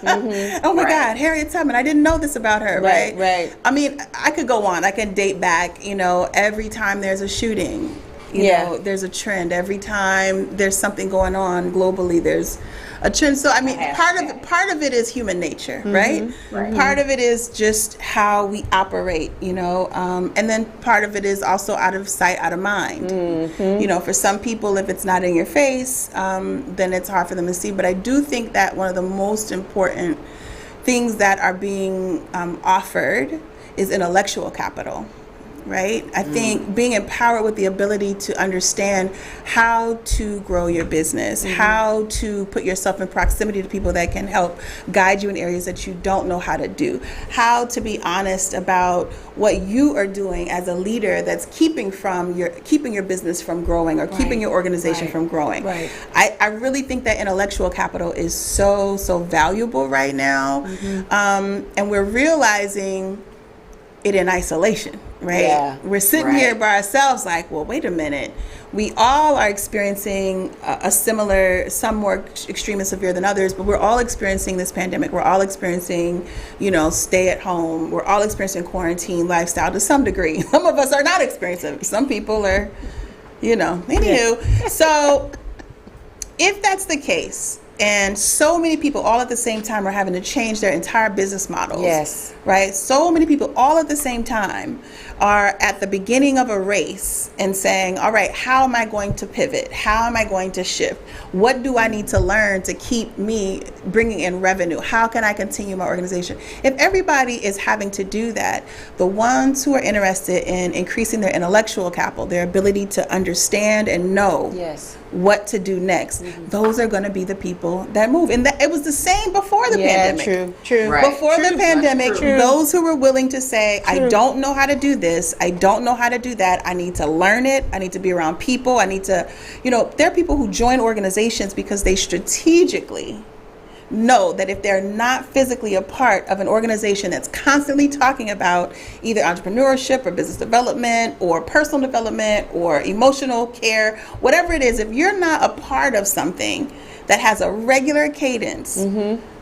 S3: Oh my God, Harriet Tubman. I didn't know this about her, right?
S1: Right.
S3: I mean, I could go on. I can date back, every time there's a shooting, you know, there's a trend. Every time there's something going on globally, there's a trend. So I mean, part of it is human nature, right? Part of it is just how we operate, and then part of it is also out of sight, out of mind. For some people, if it's not in your face, then it's hard for them to see. But I do think that one of the most important things that are being offered is intellectual capital. Right? I think being empowered with the ability to understand how to grow your business, how to put yourself in proximity to people that can help guide you in areas that you don't know how to do, how to be honest about what you are doing as a leader that's keeping your business from growing or keeping your organization from growing. Right. I really think that intellectual capital is so valuable right now. And we're realizing it in isolation. Right? Yeah. We're sitting here by ourselves like, well, wait a minute. We all are experiencing a similar, some more extreme and severe than others, but we're all experiencing this pandemic. We're all experiencing, stay at home. We're all experiencing quarantine lifestyle to some degree. Some of us are not experiencing it. Some people are, anywho. So if that's the case, and so many people all at the same time are having to change their entire business models. Yes. Right? So many people all at the same time are at the beginning of a race and saying, all right, how am I going to pivot? How am I going to shift? What do I need to learn to keep me bringing in revenue? How can I continue my organization? If everybody is having to do that, the ones who are interested in increasing their intellectual capital, their ability to understand and know what to do next, those are going to be the people that move. And it was the same before the pandemic. True. Right. Before the pandemic, those who were willing to say, I don't know how to do this, I don't know how to do that, I need to learn it, I need to be around people, I need to, there are people who join organizations because they strategically know that if they're not physically a part of an organization that's constantly talking about either entrepreneurship or business development or personal development or emotional care, whatever it is, if you're not a part of something that has a regular cadence,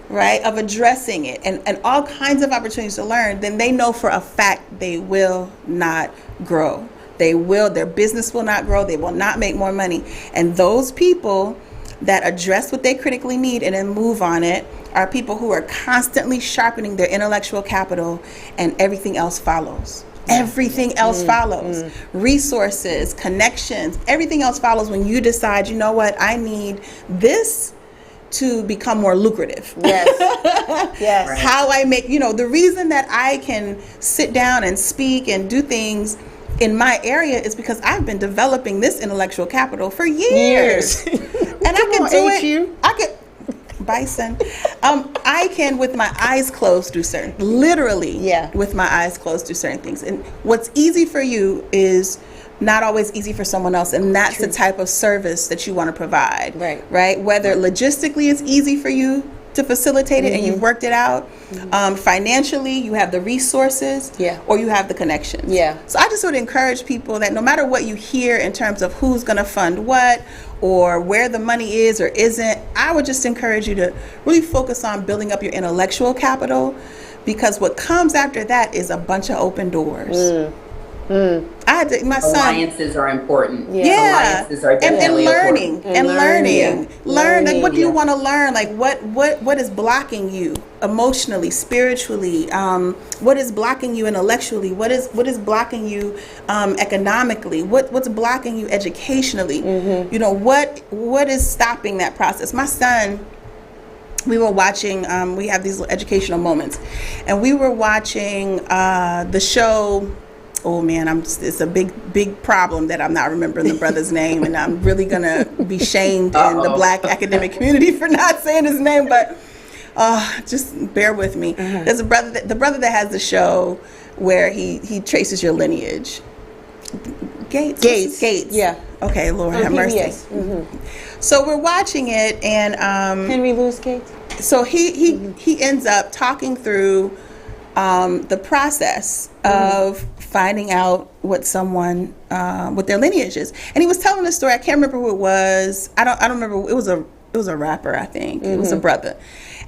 S3: right, of addressing it and all kinds of opportunities to learn, then they know for a fact they will not grow. Their business will not grow. They will not make more money. And those people that address what they critically need and then move on it are people who are constantly sharpening their intellectual capital, and everything else follows. Everything else follows. Resources, connections, everything else follows when you decide, you know what, I need this to become more lucrative. Yes. Right. How I make, the reason that I can sit down and speak and do things in my area is because I've been developing this intellectual capital for years. And I can do it. I could, Bison. I can, with my eyes closed, do certain, literally, with my eyes closed, do certain things. And what's easy for you is not always easy for someone else, and that's the type of service that you want to provide. Right? Whether logistically it's easy for you to facilitate it and you've worked it out, financially you have the resources, or you have the connections. So I just would encourage people that no matter what you hear in terms of who's going to fund what or where the money is or isn't, I would just encourage you to really focus on building up your intellectual capital, because what comes after that is a bunch of open doors. I had to, my son.
S2: Alliances are important. Alliances are definitely important.
S3: And learning. Learn. Like, what do you want to learn? Like, what is blocking you emotionally, spiritually? What is blocking you intellectually? What is blocking you economically? What's blocking you educationally? What is stopping that process? My son, we were watching, we have these educational moments, and we were watching the show. Oh man, it's a big problem that I'm not remembering the brother's name, and I'm really gonna be shamed in the Black academic community for not saying his name. But just bear with me. There's the brother that has the show where he traces your lineage. Gates.
S1: Yeah.
S3: Okay, Lord have mercy. So we're watching it, and
S1: Henry Louis Gates.
S3: so he ends up talking through the process of finding out what someone what their lineage is, and he was telling a story. I can't remember who it was. I don't remember. It was a rapper, I think. It was a brother,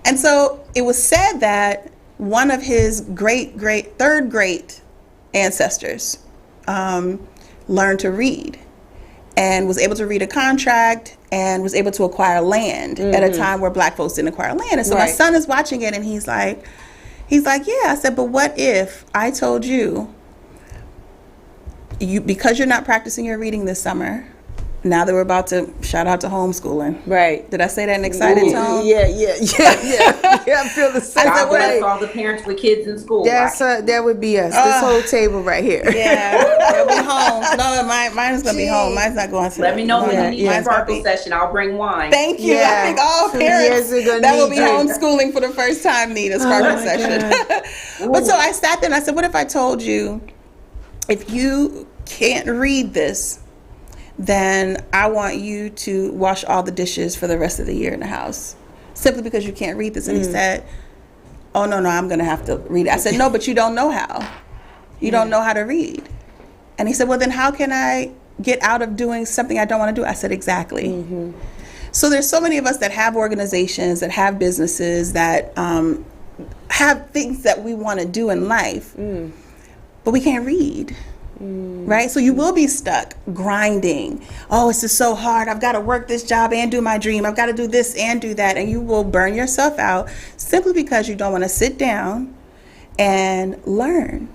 S3: and so it was said that one of his third great ancestors learned to read and was able to read a contract and was able to acquire land at a time where black folks didn't acquire land. And so my son is watching it, and he's like, yeah. I said, but what if I told you, because you're not practicing your reading this summer, now that we're about to shout out to homeschooling.
S1: Right.
S3: Did I say that in an excited tone?
S1: Yeah. I feel the same
S2: God bless
S1: way.
S2: all the parents with kids in school.
S1: That would be us. This whole table right here.
S3: Yeah, they'll be home. No, mine's gonna be home. Mine's not going to.
S2: Let me know when you need a
S3: Mine's
S2: sparkle session. I'll bring wine.
S3: Thank you.
S1: Yeah.
S3: I think all
S1: Some
S3: parents
S1: years are gonna
S3: that will
S1: need
S3: be
S1: you.
S3: homeschooling for the first time need a sparkle session. But so I sat there and I said, what if I told you, if you can't read this, then I want you to wash all the dishes for the rest of the year in the house, simply because you can't read this. And he said, oh, no, I'm going to have to read it. I said, no, but you don't know how. You don't know how to read. And he said, well, then how can I get out of doing something I don't want to do? I said, exactly. So there's so many of us that have organizations, that have businesses, that have things that we want to do in life, but we can't read. Right? So you will be stuck grinding. Oh, it's just so hard. I've got to work this job and do my dream. I've got to do this and do that. And you will burn yourself out simply because you don't want to sit down and learn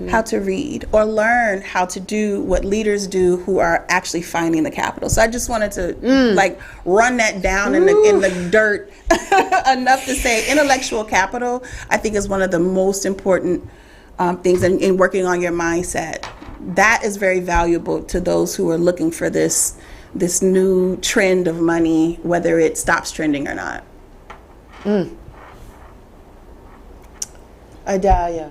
S3: how to read, or learn how to do what leaders do who are actually finding the capital. So I just wanted to like run that down in the dirt enough to say intellectual capital, I think, is one of the most important things in working on your mindset. That is very valuable to those who are looking for this new trend of money, whether it stops trending or not.
S1: Idalia,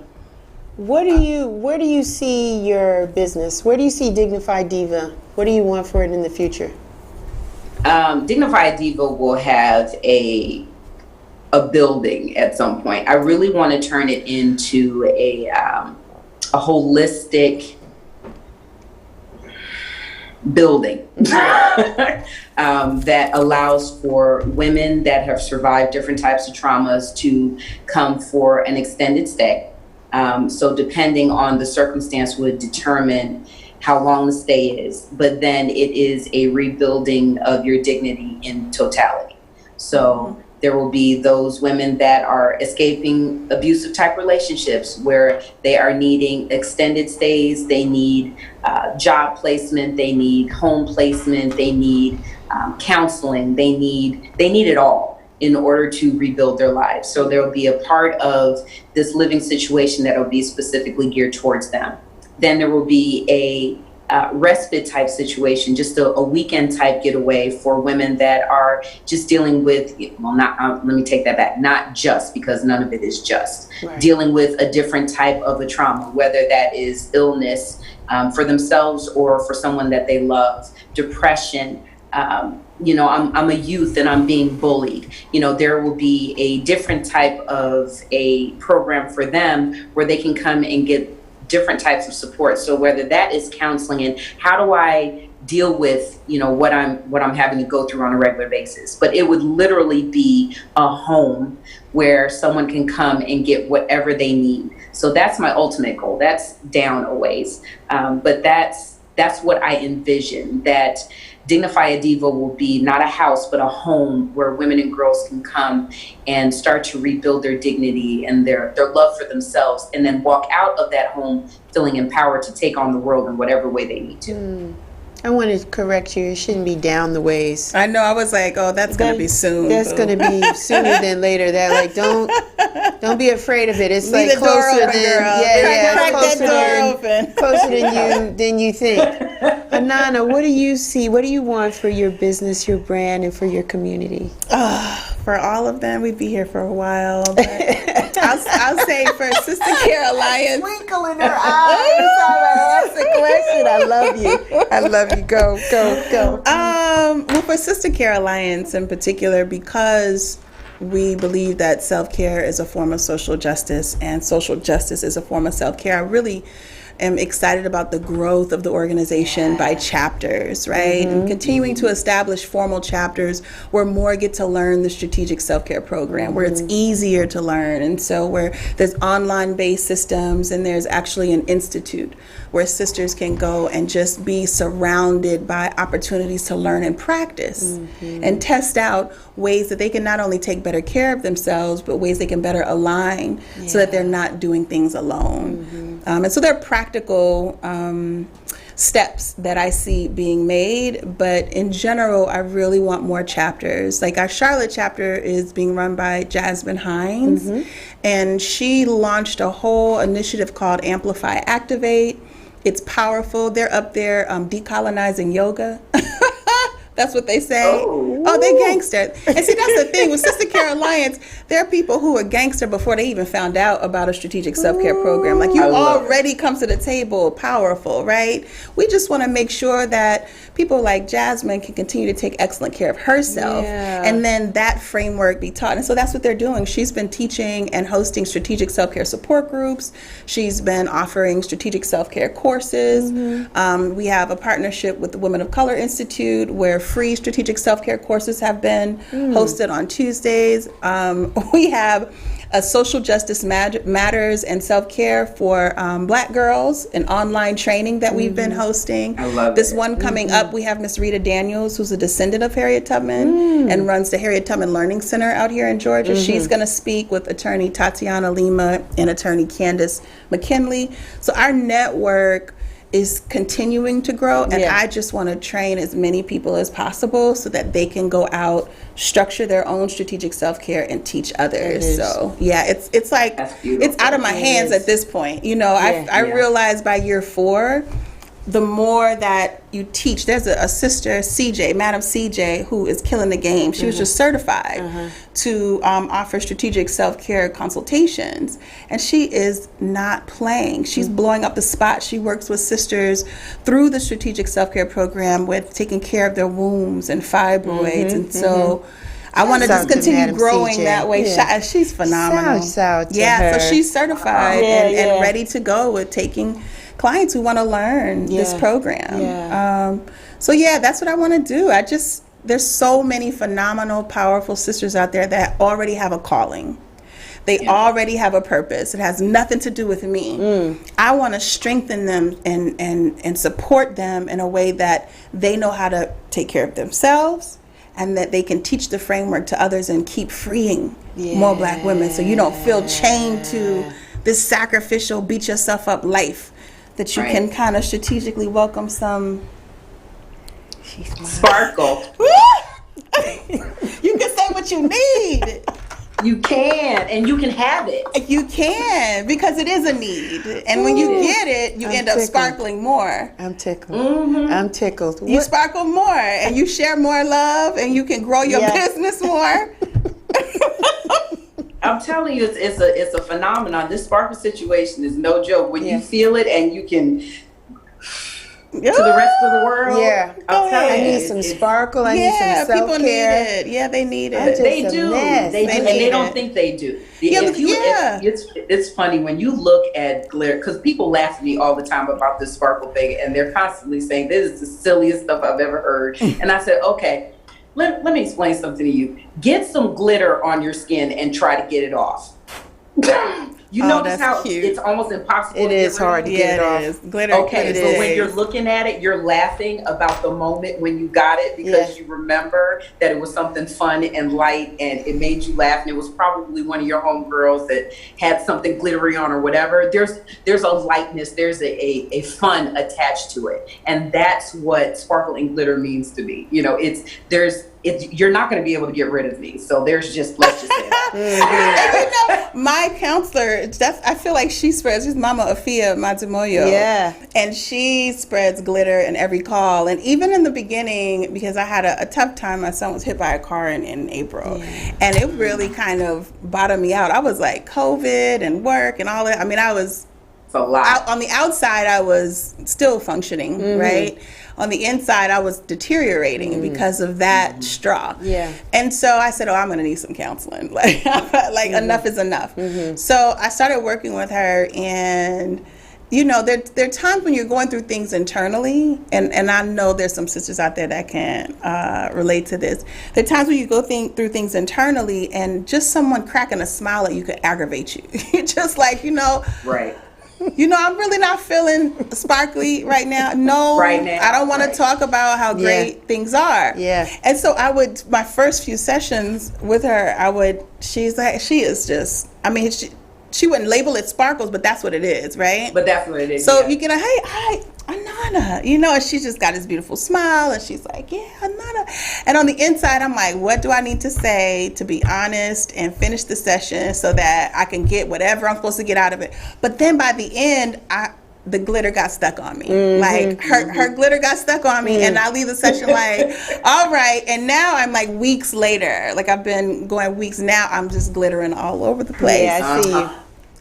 S1: where do you see your business? Where do you see Dignified Diva? What do you want for it in the future?
S2: Dignified Diva will have a building at some point. I really want to turn it into a holistic building that allows for women that have survived different types of traumas to come for an extended stay. So depending on the circumstance would determine how long the stay is, but then it is a rebuilding of your dignity in totality. So there will be those women that are escaping abusive type relationships where they are needing extended stays, they need job placement, they need home placement, they need counseling, they need it all in order to rebuild their lives. So there will be a part of this living situation that will be specifically geared towards them. Then there will be a respite type situation, just a weekend type getaway for women that are just dealing with, let me take that back, not just, because none of it is just, dealing with a different type of a trauma, whether that is illness for themselves or for someone that they love, depression. I'm a youth and I'm being bullied. There will be a different type of a program for them where they can come and get different types of support. So whether that is counseling and how do I deal with, what I'm having to go through on a regular basis, but it would literally be a home where someone can come and get whatever they need. So that's my ultimate goal. That's down a ways. But that's what I envision, that Dignify Diva will be not a house, but a home where women and girls can come and start to rebuild their dignity and their love for themselves, and then walk out of that home feeling empowered to take on the world in whatever way they need to.
S1: I want to correct you. It shouldn't be down the ways.
S3: I know. I was like, oh, that's going to be soon.
S1: That's going to be sooner than later. That don't be afraid of it. It's
S3: Leave
S1: like
S3: the door
S1: closer
S3: open,
S1: than
S3: girl.
S1: crack
S3: that door open.
S1: Closer than you think. Anana, what do you see? What do you want for your business, your brand, and for your community?
S3: for all of them, we'd be here for a while. But I'll say for SisterCare Alliance.
S1: Twinkle in her eyes every time I ask a question. I love you. I love you. Go.
S3: Well, for SisterCare Alliance in particular, because we believe that self-care is a form of social justice and social justice is a form of self-care, I really am excited about the growth of the organization by chapters, right? And continuing to establish formal chapters where more get to learn the strategic self-care program, where it's easier to learn. And so where there's online-based systems and there's actually an institute where sisters can go and just be surrounded by opportunities to learn and practice and test out ways that they can not only take better care of themselves, but ways they can better align so that they're not doing things alone. And so there are practical steps that I see being made, but in general, I really want more chapters. Like our Charlotte chapter is being run by Jasmine Hines, and she launched a whole initiative called Amplify Activate. It's powerful. They're up there decolonizing yoga. That's what they say. Oh, they gangster. And see, that's the thing with SisterCare Alliance. There are people who are gangster before they even found out about a strategic self-care program. Like, you already come to the table powerful, right? We just want to make sure that people like Jasmine can continue to take excellent care of herself, and then that framework be taught. And so that's what they're doing. She's been teaching and hosting strategic self-care support groups. She's been offering strategic self-care courses. We have a partnership with the Women of Color Institute where free strategic self-care courses have been hosted on Tuesdays. We have a social justice matters and self-care for Black girls, an online training that we've been hosting.
S2: I love
S3: this
S2: it.
S3: one coming up. We have Miss Rita Daniels, who's a descendant of Harriet Tubman and runs the Harriet Tubman Learning Center out here in Georgia. She's going to speak with attorney Tatiana Lima and attorney Candace McKinley. So our network is continuing to grow, and I just want to train as many people as possible so that they can go out, structure their own strategic self-care, and teach others. So it's like it's out of my hands at this point. You know, I realized by year 4, the more that you teach, there's a sister, CJ, Madam CJ, who is killing the game. She was just certified to offer strategic self-care consultations, and she is not playing. She's blowing up the spot. She works with sisters through the strategic self-care program with taking care of their wombs and fibroids, and so I want to just continue growing CJ. That way. She's phenomenal. So she's certified and ready to go with taking clients who want to learn this program. So that's what I want to do. There's so many phenomenal, powerful sisters out there that already have a calling. They already have a purpose. It has nothing to do with me. I want to strengthen them and support them in a way that they know how to take care of themselves, and that they can teach the framework to others and keep freeing more Black women, so you don't feel chained to this sacrificial, beat yourself up life, that you can kind of strategically welcome some
S2: sparkle.
S3: You can say what you need.
S2: You can, and you can have it.
S3: You can, because it is a need. And when you get it, you end up sparkling more.
S1: I'm tickled. I'm tickled.
S3: You sparkle more, and you share more love, and you can grow your business more.
S2: I'm telling you, it's a phenomenon. This sparkle situation is no joke. When you feel it and you can to the rest of the world.
S1: I need some sparkle. I need some self-care.
S3: People need it. Yeah, they need it.
S2: They do. They do, and they don't think they do. It's funny when you look at glitter, because people laugh at me all the time about this sparkle thing, and they're constantly saying, this is the silliest stuff I've ever heard. And I said, okay, let me explain something to you. Get some glitter on your skin and try to get it off. You notice how it's almost impossible.
S1: It is hard to get it off.
S3: Glitter.
S2: Okay, so when you're looking at it, you're laughing about the moment when you got it, because you remember that it was something fun and light and it made you laugh, and it was probably one of your homegirls that had something glittery on or whatever. There's a lightness, there's a fun attached to it, and that's what sparkle and glitter means to me. You know, you're not going to be able to get rid of me. So let's just say that.
S3: And my counselor, I feel like she's Mama Afia Matamoyo.
S1: Yeah.
S3: And she spreads glitter in every call. And even in the beginning, because I had a tough time, my son was hit by a car in April. Yeah. And it really kind of bottomed me out. I was like COVID and work and all that. I mean, I was
S2: a lot.
S3: On the outside, I was still functioning, right? On the inside, I was deteriorating because of that straw. Yeah. And so I said, I'm going to need some counseling. Like enough is enough. So I started working with her, and there are times when you're going through things internally, and I know there's some sisters out there that can relate to this. There are times when you go through things internally, and just someone cracking a smile at you could aggravate you. You're just like,
S2: Right.
S3: I'm really not feeling sparkly right now. No,
S2: right now,
S3: I don't want to talk about how great things are.
S1: Yeah.
S3: And so my first few sessions with her, she's like, she is just, I mean, she wouldn't label it sparkles, but that's what it is, right?
S2: But that's what it is.
S3: So you get a, hey, hi, Anana, and she's just got this beautiful smile, and she's like, yeah, Anana. And on the inside, I'm like, what do I need to say to be honest and finish the session so that I can get whatever I'm supposed to get out of it? But then by the end, the glitter got stuck on me. Like her glitter got stuck on me, and I leave the session like, all right. And now I'm like weeks later, like I've been going weeks now, I'm just glittering all over the place.
S1: Yeah, I see you.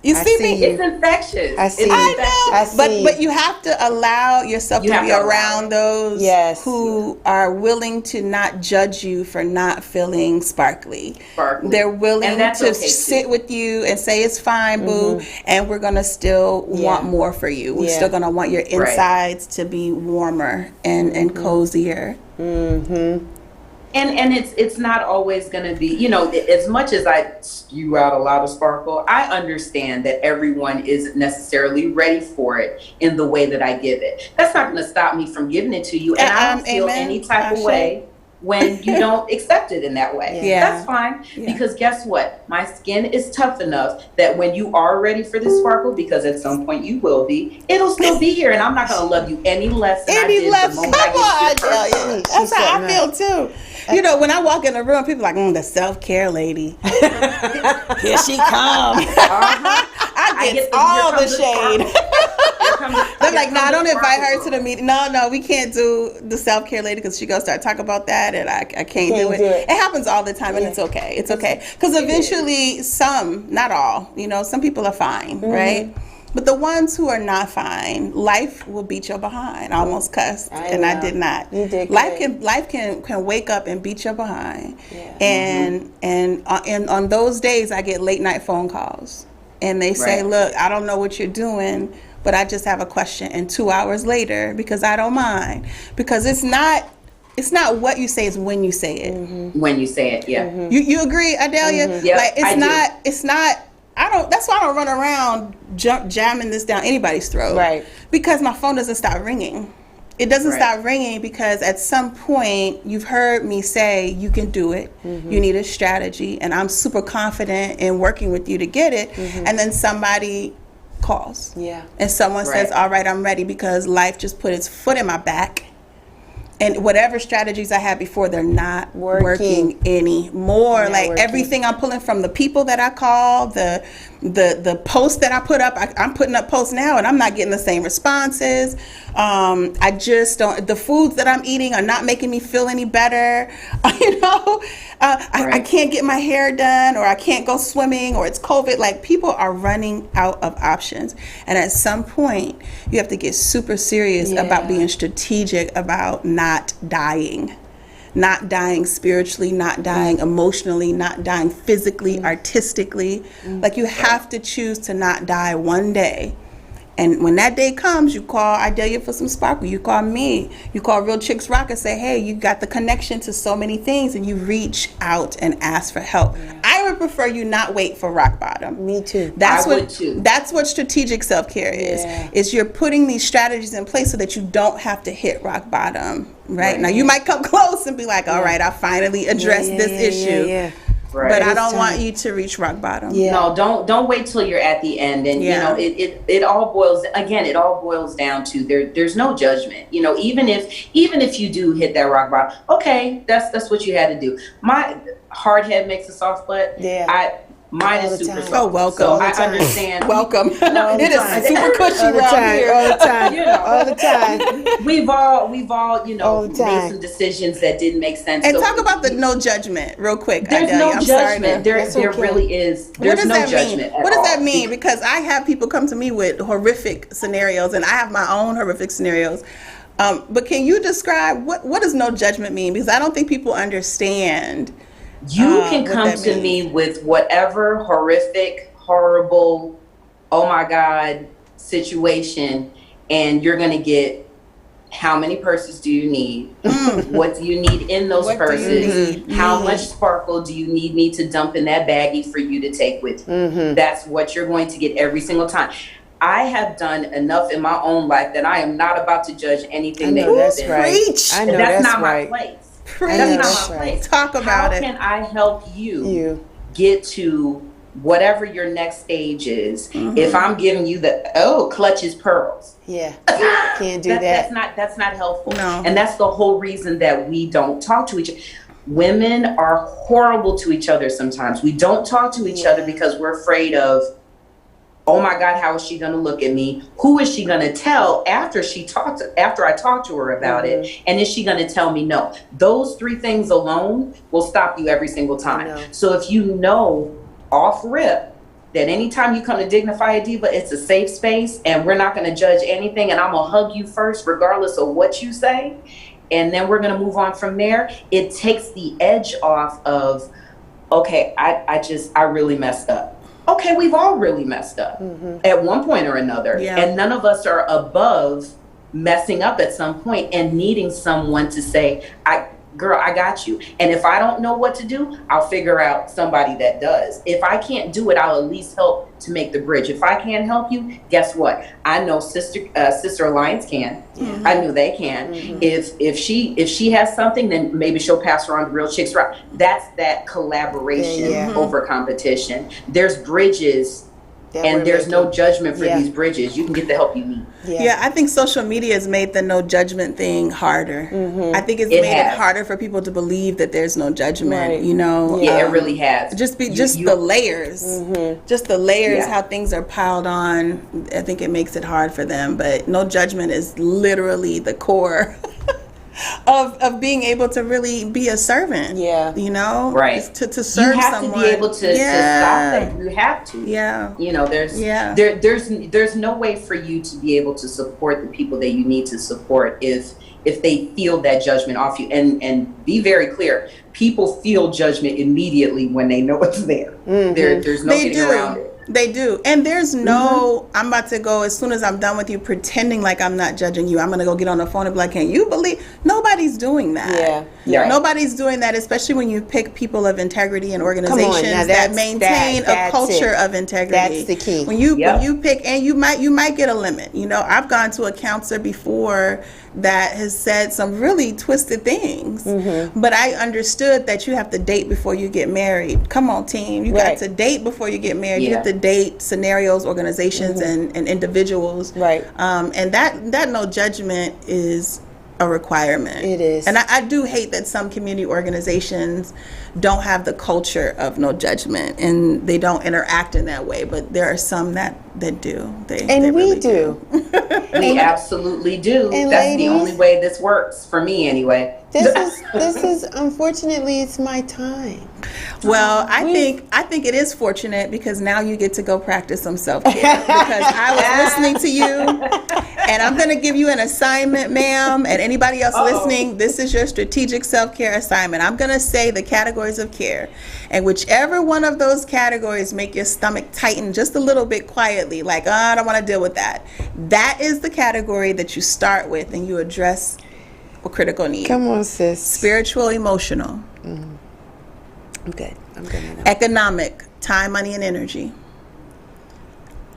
S3: You see me?
S2: It's infectious.
S3: I know. But you have to allow yourself to be around those who are willing to not judge you for not feeling sparkly. They're willing to sit with you and say, it's fine, boo, and we're going to still want more for you. We're still going to want your insides to be warmer and cozier.
S2: And it's not always going to be, as much as I spew out a lot of sparkle, I understand that everyone isn't necessarily ready for it in the way that I give it. That's not going to stop me from giving it to you. And I don't feel any type of way when you don't accept it in that way. That's fine. Because guess what? My skin is tough enough that when you are ready for this sparkle, because at some point you will be, it'll still be here. And I'm not going to love you any less than I did the moment I get you.
S3: That's how I feel too. When I walk in the room, people are like, the self-care lady. Here she comes. I get all the shade. They're like, no, don't invite her to the meeting. No, we can't do the self-care lady because she going to start talking about that, and I can't do it. It happens all the time, and it's okay. It's okay. Because eventually some, not all, some people are fine, right? But the ones who are not fine, life will beat your behind. I almost cussed, and I did not.
S1: You did.
S3: Life can wake up and beat your behind. And on those days, I get late night phone calls, and they say, "Look, I don't know what you're doing, but I just have a question." And 2 hours later, because I don't mind, because it's not what you say, it's when you say it.
S2: When you say it,
S3: You agree, Idalia?
S2: Yeah,
S3: like it's not. That's why I don't run around jamming this down anybody's throat.
S1: Right.
S3: Because my phone doesn't stop ringing. It doesn't stop ringing because at some point you've heard me say you can do it. You need a strategy, and I'm super confident in working with you to get it. And then somebody calls. Yeah. And someone says, all right, I'm ready, because life just put its foot in my back. And whatever strategies I had before, they're not working anymore. Everything I'm pulling from the people that I call, the posts that I put up, I'm putting up posts now, and I'm not getting the same responses. I just don't. The foods that I'm eating are not making me feel any better. I can't get my hair done, or I can't go swimming, or it's COVID. Like, people are running out of options, and at some point, you have to get super serious about being strategic about not dying spiritually, not dying emotionally, not dying physically, artistically. Like, you have to choose to not die one day. And when that day comes, you call Idalia for some sparkle. You call me. You call Real Chicks Rock and say, hey, you got the connection to so many things, and you reach out and ask for help. I would prefer you not wait for rock bottom.
S1: Me too.
S3: That's what strategic self-care is. Is you're putting these strategies in place so that you don't have to hit rock bottom. Right? Now, you might come close and be like, all right, I finally addressed this issue.
S2: Right.
S3: But I don't want you to reach rock bottom.
S1: Yeah.
S2: No, don't wait till you're at the end. And you know, it all boils down to there's no judgment. You know, even if you do hit that rock bottom, okay, that's what you had to do. My hard head makes a soft butt.
S1: Yeah.
S2: Mine is super soft.
S3: Oh, welcome.
S2: So I understand.
S3: Welcome.
S2: No,
S3: it is super cushy around here.
S1: All the time.
S2: You know,
S1: all the time.
S2: We've all, you know, made some decisions that didn't make sense.
S3: And
S2: so
S3: talk about the no judgment real quick.
S2: There's
S3: Idalia.
S2: no judgment. There really is. There's no judgment at all.
S3: What does that mean? Because I have people come to me with horrific scenarios, and I have my own horrific scenarios. But can you describe what does no judgment mean? Because I don't think people understand.
S2: You can come to me with whatever horrific, horrible, oh my God situation, and you're going to get how many purses do you need? What do you need in those purses? How much sparkle do you need me to dump in that baggie for you to take with you? That's what you're going to get every single time. I have done enough in my own life that I am not about to judge anything that
S1: that's
S2: you've
S1: right.
S3: Preach.
S1: I know
S2: that's
S1: that's
S2: not
S1: right.
S2: my place.
S3: That's
S2: not my place.
S3: Talk about it.
S2: How can I help you get to whatever your next stage is? If I'm giving you the clutches pearls,
S1: can't do that.
S2: That's not helpful.
S3: No.
S2: And that's the whole reason that we don't talk to each other. Women are horrible to each other sometimes. We don't talk to each other because we're afraid of, oh my God, how is she going to look at me? Who is she going to tell after I talk to her about it? And is she going to tell me no? Those three things alone will stop you every single time. So if you know off rip that anytime you come to Dignify a Diva, it's a safe space and we're not going to judge anything, and I'm going to hug you first regardless of what you say, and then we're going to move on from there, it takes the edge off of, okay, I really messed up. Okay, we've all really messed up at one point or another. And none of us are above messing up at some point and needing someone to say, girl, I got you. And if I don't know what to do, I'll figure out somebody that does. If I can't do it, I'll at least help to make the bridge. If I can't help you, guess what? I know Sister Alliance can. I know they can. If she has something, then maybe she'll pass her on to Real Chicks Rock. That's that collaboration over competition. There's bridges. And there's no judgment for these bridges. You can get the help you need.
S3: Yeah, I think social media has made the no judgment thing harder. I think it's made it harder for people to believe that there's no judgment. You know,
S2: it really has.
S3: Just the layers, just the layers, how things are piled on. I think it makes it hard for them. But no judgment is literally the core of being able to really be a servant. You know,
S2: right?
S3: To serve someone.
S2: You have to be able to stop that. You have to. You know, there's no way for you to be able to support the people that you need to support if they feel that judgment off you. And be very clear, people feel judgment immediately when they know it's there. There's no getting around it.
S3: They do. And there's no, I'm about to go, as soon as I'm done with you, pretending like I'm not judging you. I'm going to go get on the phone and be like, can you believe? Nobody's doing that. Nobody's doing that, especially when you pick people of integrity and organizations that maintain a culture of integrity.
S1: That's the key.
S3: When you pick, and you might get a limit. You know, I've gone to a counselor before that has said some really twisted things, but I understood that you have to date before you get married. Come on, team. You got to date before you get married. You have to date scenarios, organizations, and individuals. And that no judgment is a requirement.
S1: It is.
S3: And I do hate that some community organizations don't have the culture of no judgment and they don't interact in that way, but there are some that do. They really do.
S2: We absolutely do.
S1: And
S2: that's
S1: ladies,
S2: the only way this works for me anyway.
S1: This is unfortunately it's my time.
S3: Well, I think it is fortunate because now you get to go practice some self-care because I was listening to you and I'm going to give you an assignment, ma'am, and anybody else listening, this is your strategic self-care assignment. I'm going to say the categories of care, and whichever one of those categories make your stomach tighten just a little bit quietly, like, I don't want to deal with that. That is the category that you start with and you address a critical need.
S1: Come on, sis.
S3: Spiritual, emotional.
S1: I'm good.
S3: Economic, time, money, and energy.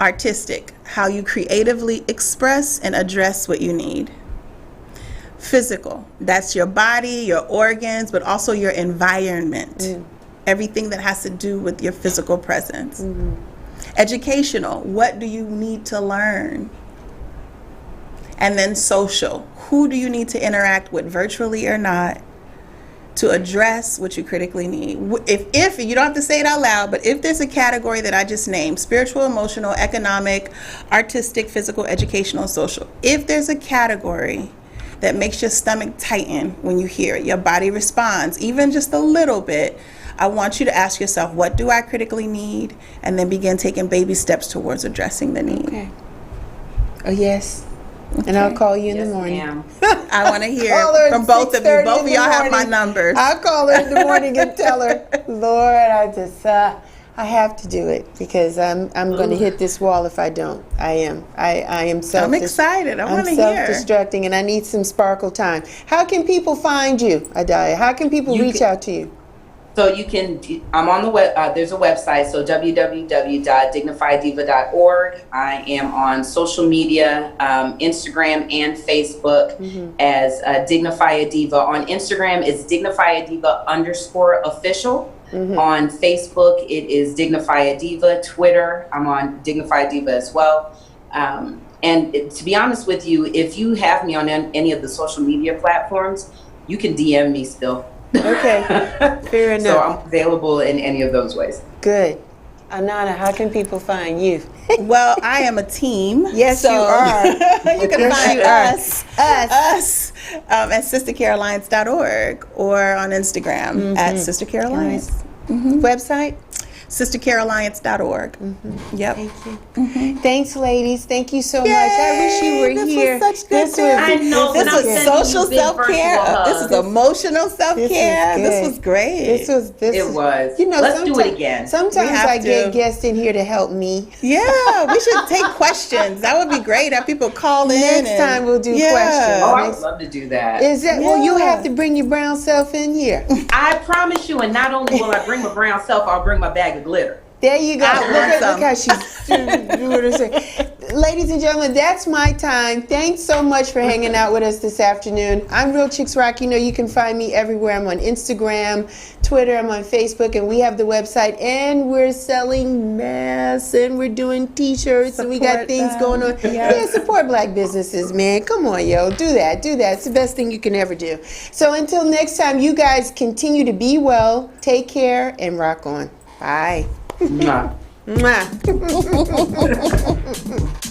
S3: Artistic, how you creatively express and address what you need. Physical, that's your body, your organs, but also your environment. everything that has to do with your physical presence. Educational, what do you need to learn? And then social, who do you need to interact with, virtually or not, to address what you critically need? If you don't have to say it out loud, but if there's a category that I just named, spiritual, emotional, economic, artistic, physical, educational, social, if there's a category that makes your stomach tighten when you hear it, your body responds, even just a little bit, I want you to ask yourself, what do I critically need? And then begin taking baby steps towards addressing the need.
S1: Okay. Oh, yes. Okay. And I'll call you in the morning.
S3: I want to hear from both of you. Both of y'all have my numbers.
S1: I'll call her in the morning and tell her, Lord, I have to do it because I'm going to hit this wall if I don't. I am
S3: I'm excited. I want to hear.
S1: I'm self-destructing and I need some sparkle time. How can people find you, Idalia? How can people reach out to you?
S2: So you can, I'm on the web, there's a website, so www.dignifieddiva.org. I am on social media, Instagram and Facebook as Dignify a Diva. On Instagram, it's Dignify a Diva _official. On Facebook, it is Dignify a Diva. Twitter, I'm on Dignify a Diva as well. And to be honest with you, if you have me on any of the social media platforms, you can DM me still.
S1: Okay, fair enough.
S2: So I'm available in any of those ways.
S1: Good. Anana, how can people find you?
S3: Well, I am a team.
S1: Yes, you are.
S3: You can find us at SisterCareAlliance.org or on Instagram at SisterCare Alliance.
S1: Website?
S3: SisterCareAlliance.org. Yep.
S1: Thank you. Thanks, ladies. Thank you so much. I wish you were here.
S3: Was such good this was social self-care. This is emotional self-care. This was great.
S2: It was.
S1: You know,
S2: let's do it again.
S1: Sometimes I get guests in here to help me.
S3: Yeah, we should take questions. That would be great. Have people call in.
S1: Next time we'll do questions.
S2: Oh, I would love to do that.
S1: Well, you have to bring your brown self in here.
S2: I promise you, and not only will I bring my brown self, I'll bring my bag of glitter.
S1: There you go. Look how she's doing her thing. Ladies and gentlemen, that's my time. Thanks so much for hanging out with us this afternoon. I'm Real Chicks Rock. You know you can find me everywhere. I'm on Instagram, Twitter, I'm on Facebook, and we have the website, and we're selling masks, and we're doing t-shirts, and we got things going on. Yeah, support black businesses, man. Come on, yo. Do that. It's the best thing you can ever do. So until next time, you guys continue to be well, take care, and rock on. Bye.
S2: Mwah.
S1: Mwah.